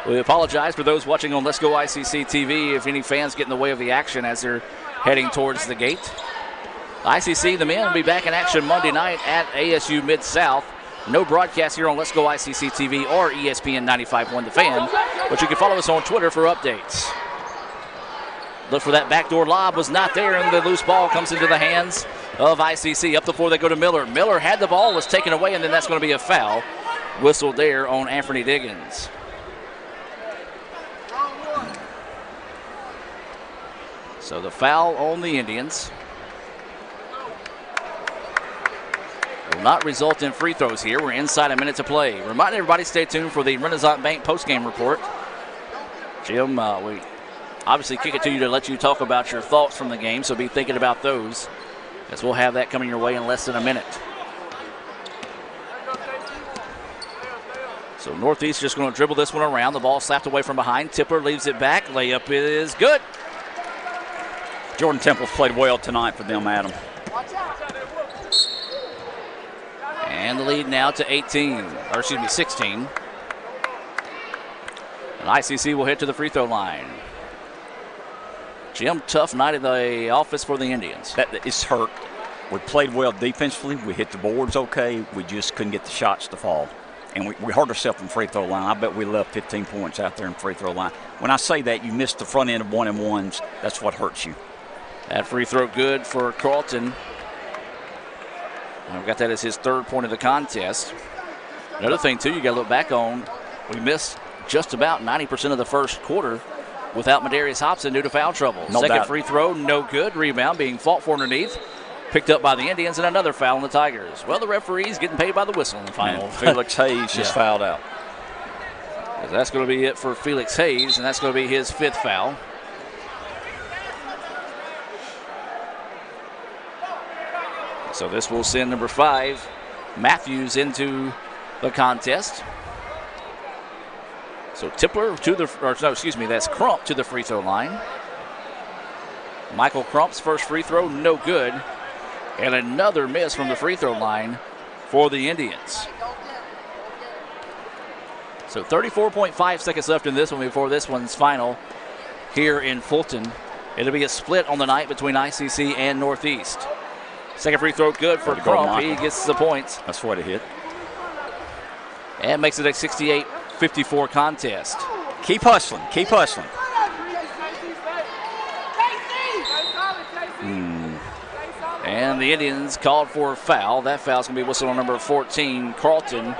We apologize for those watching on Let's Go ICC TV if any fans get in the way of the action as they're heading towards the gate. ICC, the men, will be back in action Monday night at ASU Mid-South. No broadcast here on Let's Go ICC TV or ESPN 95.1 The Fan, but you can follow us on Twitter for updates. Look for that backdoor lob, was not there, and the loose ball comes into the hands of ICC. Up the floor they go to Miller. Miller had the ball, was taken away, and then that's going to be a foul. Whistled there on Anthony Diggins. So the foul on the Indians will not result in free throws here. We're inside a minute to play. Remind everybody, stay tuned for the Renaissance Bank postgame report. Jim, we obviously kick it to you to let you talk about your thoughts from the game, so be thinking about those, as we'll have that coming your way in less than a minute. So Northeast just going to dribble this one around. The ball slapped away from behind. Tipler leaves it back. Layup is good. Jordan Temple's played well tonight for them, Adam. And the lead now to 16. And ICC will head to the free throw line. Jim, tough night in the office for the Indians. That is hurt. We played well defensively. We hit the boards okay. We just couldn't get the shots to fall. And we hurt ourselves in free throw line. I bet we left 15 points out there in free throw line. When I say that, you missed the front end of 1-and-1s. That's what hurts you. That free throw good for Carlton. We've got that as his third point of the contest. Another thing, too, you got to look back on, we missed just about 90% of the first quarter without Madarius Hobson due to foul trouble. Second free throw, no good. Rebound being fought for underneath. Picked up by the Indians, and another foul on the Tigers. Well, the referee's getting paid by the whistle in the final. Felix Hayes just fouled out. That's going to be it for Felix Hayes, and that's going to be his fifth foul. So this will send number 5, Matthews, into the contest. So Tipler to the, that's Crump to the free throw line. Michael Crump's first free throw, no good. And another miss from the free throw line for the Indians. So 34.5 seconds left in this one before this one's final here in Fulton. It'll be a split on the night between ICC and Northeast. Second free throw good for Crump. He gets the points. That's what it hit. And makes it a 68-54 contest. Keep hustling. Keep hustling. And the Indians called for a foul. That foul's going to be whistled on number 14, Carlton.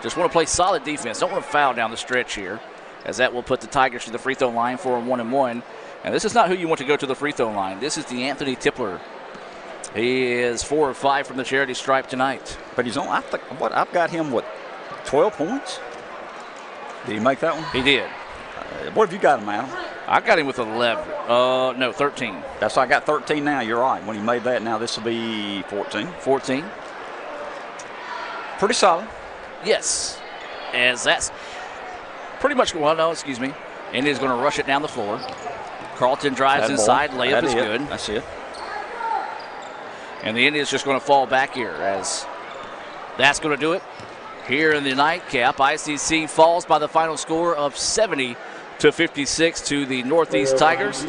Just want to play solid defense. Don't want to foul down the stretch here, as that will put the Tigers to the free throw line for a 1-and-1. And this is not who you want to go to the free throw line. This is the Anthony Tipler. He is 4 of 5 from the charity stripe tonight. But he's on, I've got him, 12 points? Did he make that one? He did. What have you got him, Adam? I got him with 11. No, 13. That's why I got 13 now. You're right. When he made that, now this will be 14. 14. Pretty solid. Yes. As that's pretty much, Indians going to rush it down the floor. Carlton drives inside. Layup is good. That's it. And the Indians just going to fall back here, as that's going to do it. Here in the nightcap, ICC falls by the final score of 70-56 to the Northeast Tigers.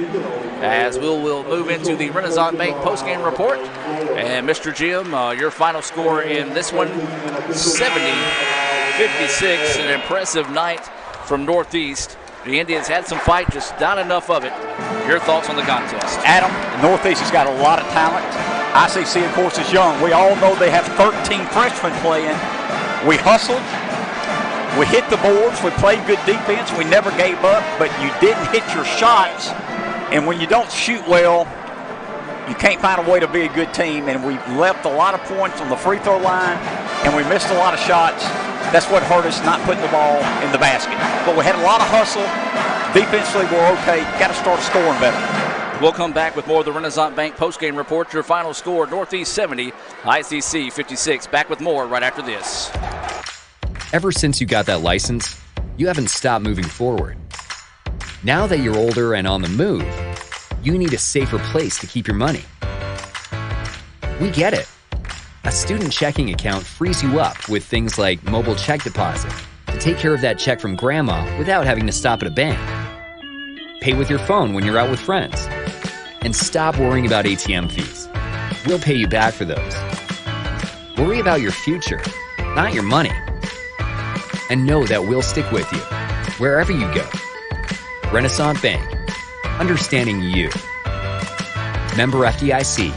As we'll move into the Renaissance Bank postgame report. And Mr. Jim, your final score in this one, 70-56, an impressive night from Northeast. The Indians had some fight, just not enough of it. Your thoughts on the contest? Adam, Northeast has got a lot of talent. ICC, of course, is young. We all know they have 13 freshmen playing. We hustled. We hit the boards. We played good defense. We never gave up, but you didn't hit your shots. And when you don't shoot well, you can't find a way to be a good team. And we left a lot of points on the free throw line, and we missed a lot of shots. That's what hurt us, not putting the ball in the basket. But we had a lot of hustle. Defensively, we're okay. Got to start scoring better. We'll come back with more of the Renaissance Bank postgame report. Your final score, Northeast 70, ICC 56. Back with more right after this. Ever since you got that license, you haven't stopped moving forward. Now that you're older and on the move, you need a safer place to keep your money. We get it. A student checking account frees you up with things like mobile check deposit to take care of that check from grandma without having to stop at a bank. Pay with your phone when you're out with friends. And stop worrying about ATM fees. We'll pay you back for those. Worry about your future, not your money. And know that we'll stick with you wherever you go. Renaissance Bank. Understanding you. Member FDIC.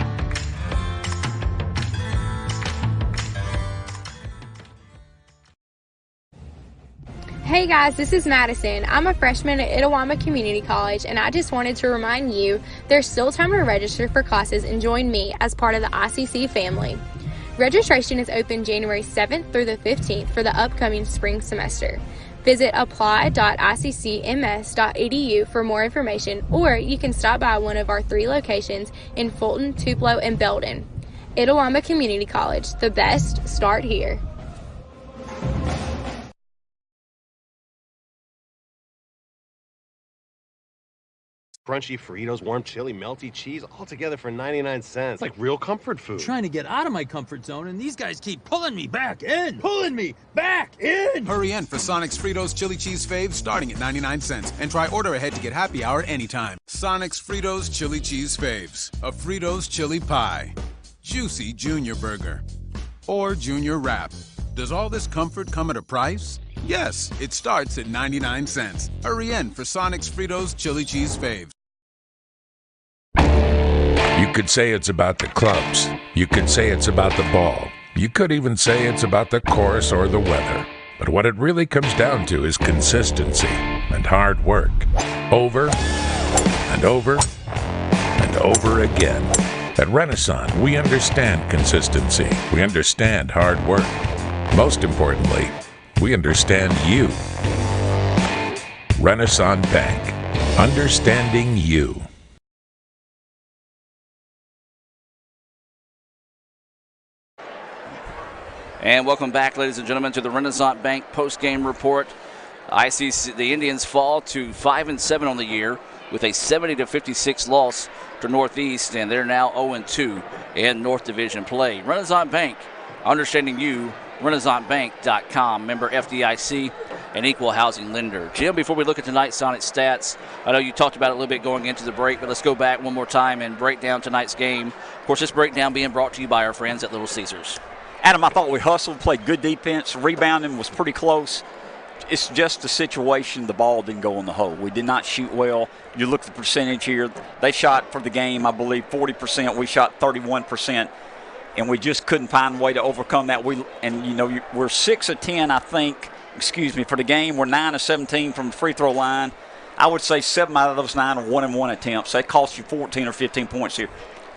Hey guys, this is Madison. I'm a freshman at Itawamba Community College, and I just wanted to remind you there's still time to register for classes and join me as part of the ICC family. Registration is open January 7th through the 15th for the upcoming spring semester. Visit apply.iccms.edu for more information, or you can stop by one of our 3 locations in Fulton, Tupelo, and Belden. Itawamba Community College, the best start here. Crunchy Fritos, warm chili, melty cheese, all together for 99 cents. It's like real comfort food. I'm trying to get out of my comfort zone, and these guys keep pulling me back in. Pulling me back in! Hurry in for Sonic's Fritos Chili Cheese Faves starting at 99 cents. And try order ahead to get happy hour anytime. Sonic's Fritos Chili Cheese Faves. A Fritos chili pie. Juicy Junior Burger. Or Junior Wrap. Does all this comfort come at a price? Yes, it starts at 99 cents. Hurry in for Sonic's Fritos Chili Cheese Faves. You could say it's about the clubs. You could say it's about the ball. You could even say it's about the course or the weather. But what it really comes down to is consistency and hard work. Over and over and over again. At Renaissance, we understand consistency. We understand hard work. Most importantly, we understand you. Renaissance Bank. Understanding you. And welcome back, ladies and gentlemen, to the Renaissance Bank post-game report. ICC, the Indians fall to 5-7 on the year with a 70-56 loss to Northeast, and they're now 0-2 in North Division play. Renaissance Bank, understanding you, RenaissanceBank.com, member FDIC, and equal housing lender. Jim, before we look at tonight's Sonic stats, I know you talked about it a little bit going into the break, but let's go back one more time and break down tonight's game. Of course, this breakdown being brought to you by our friends at Little Caesars. Adam, I thought we hustled, played good defense, rebounding was pretty close. It's just a situation the ball didn't go in the hole. We did not shoot well. You look at the percentage here. They shot for the game, I believe, 40%. We shot 31%, and we just couldn't find a way to overcome that. We're 6 of 10, I think, for the game. We're 9 of 17 from the free throw line. I would say 7 out of those 9 are 1-and-1 attempts. That cost you 14 or 15 points here.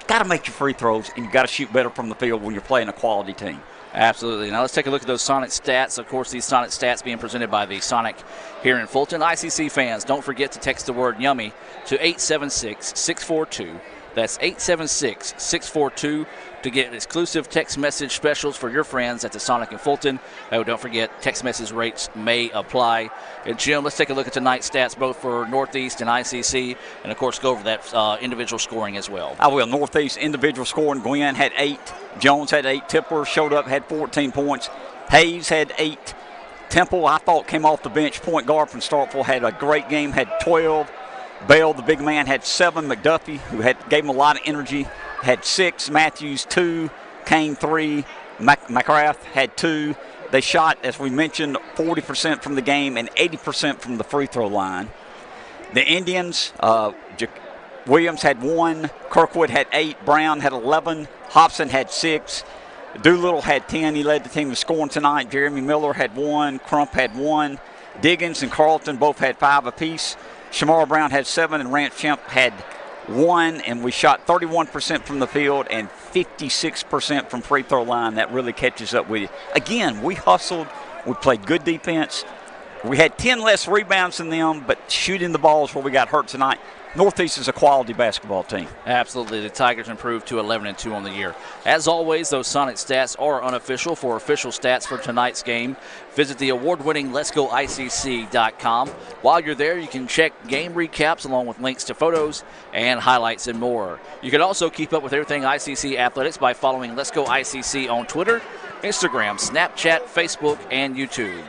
Got to make your free throws, and you got to shoot better from the field when you're playing a quality team. Absolutely. Now let's take a look at those Sonic stats. Of course, these Sonic stats being presented by the Sonic here in Fulton. ICC fans, don't forget to text the word YUMMY to 876-642. That's 876-642 to get exclusive text message specials for your friends at the Sonic in Fulton. Oh, don't forget, text message rates may apply. And Jim, let's take a look at tonight's stats both for Northeast and ICC, and of course go over that individual scoring as well. I will. Northeast individual scoring. Glenn had 8. Jones had 8. Tipler showed up, had 14 points. Hayes had 8. Temple, I thought, came off the bench. Point guard from Starkville had a great game, had 12. Bell, the big man, had 7. McDuffie, who gave him a lot of energy, had 6. Matthews, 2. Kane, 3. McGrath had 2. They shot, as we mentioned, 40% from the game and 80% from the free throw line. The Indians, Williams had 1. Kirkwood had 8. Brown had 11. Hobson had 6. Doolittle had 10. He led the team in scoring tonight. Jeremy Miller had 1. Crump had 1. Diggins and Carlton both had 5 apiece. Shamar Brown had 7, and Rance Chimp had 1, and we shot 31% from the field and 56% from free throw line. That really catches up with you. Again, we hustled. We played good defense. We had 10 less rebounds than them, but shooting the balls where we got hurt tonight. Northeast is a quality basketball team. Absolutely. The Tigers improved to 11-2 on the year. As always, those Sonic stats are unofficial. For official stats for tonight's game, visit the award-winning letsgoicc.com. While you're there, you can check game recaps along with links to photos and highlights and more. You can also keep up with everything ICC athletics by following Let's Go ICC on Twitter, Instagram, Snapchat, Facebook, and YouTube.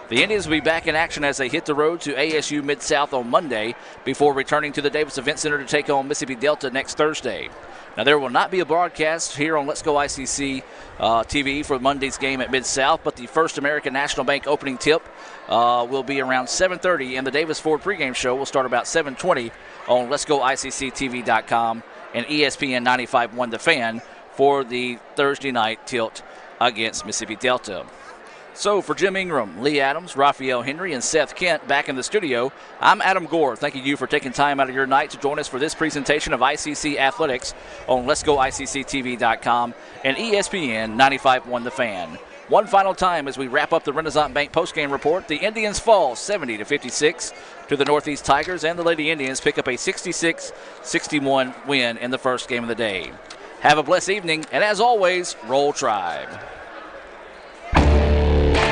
The Indians will be back in action as they hit the road to ASU Mid-South on Monday before returning to the Davis Event Center to take on Mississippi Delta next Thursday. Now, there will not be a broadcast here on Let's Go ICC TV for Monday's game at Mid-South, but the First American National Bank opening tip will be around 7:30, and the Davis Ford pregame show will start about 7:20 on letsgoicctv.com and ESPN 95.1 The Fan for the Thursday night tilt against Mississippi Delta. So for Jim Ingram, Lee Adams, Raphael Henry, and Seth Kent back in the studio, I'm Adam Gore, thanking you for taking time out of your night to join us for this presentation of ICC Athletics on letsgoicctv.com and ESPN 95.1 The Fan. One final time as we wrap up the Renaissance Bank postgame report, the Indians fall 70-56 to the Northeast Tigers, and the Lady Indians pick up a 66-61 win in the first game of the day. Have a blessed evening, and as always, Roll Tribe.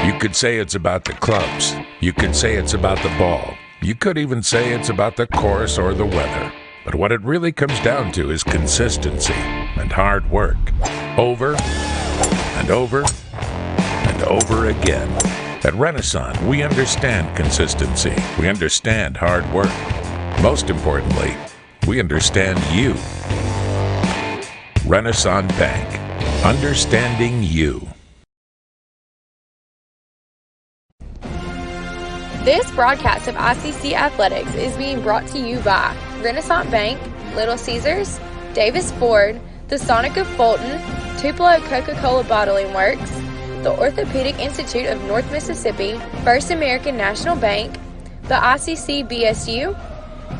You could say it's about the clubs. You could say it's about the ball. You could even say it's about the course or the weather. But what it really comes down to is consistency and hard work. Over and over and over again. At Renaissance, we understand consistency. We understand hard work. Most importantly, we understand you. Renaissance Bank. Understanding you. This broadcast of ICC Athletics is being brought to you by Renaissance Bank, Little Caesars, Davis Ford, the Sonic of Fulton, Tupelo Coca-Cola Bottling Works, the Orthopedic Institute of North Mississippi, First American National Bank, the ICC BSU,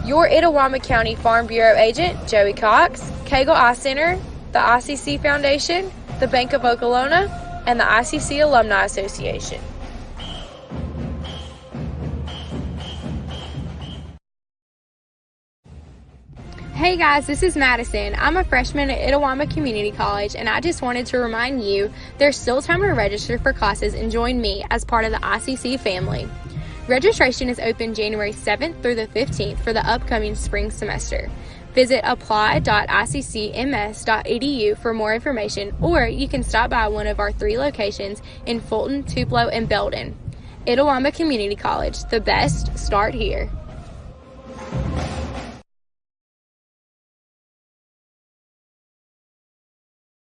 your Itawamba County Farm Bureau agent, Joey Cox, Cagle Eye Center, the ICC Foundation, the Bank of Okolona, and the ICC Alumni Association. Hey guys, this is Madison. I'm a freshman at Itawamba Community College, and I just wanted to remind you there's still time to register for classes and join me as part of the ICC family. Registration is open January 7th through the 15th for the upcoming spring semester. Visit apply.iccms.edu for more information, or you can stop by one of our 3 locations in Fulton, Tupelo, and Belden. Itawamba Community College, the best start here.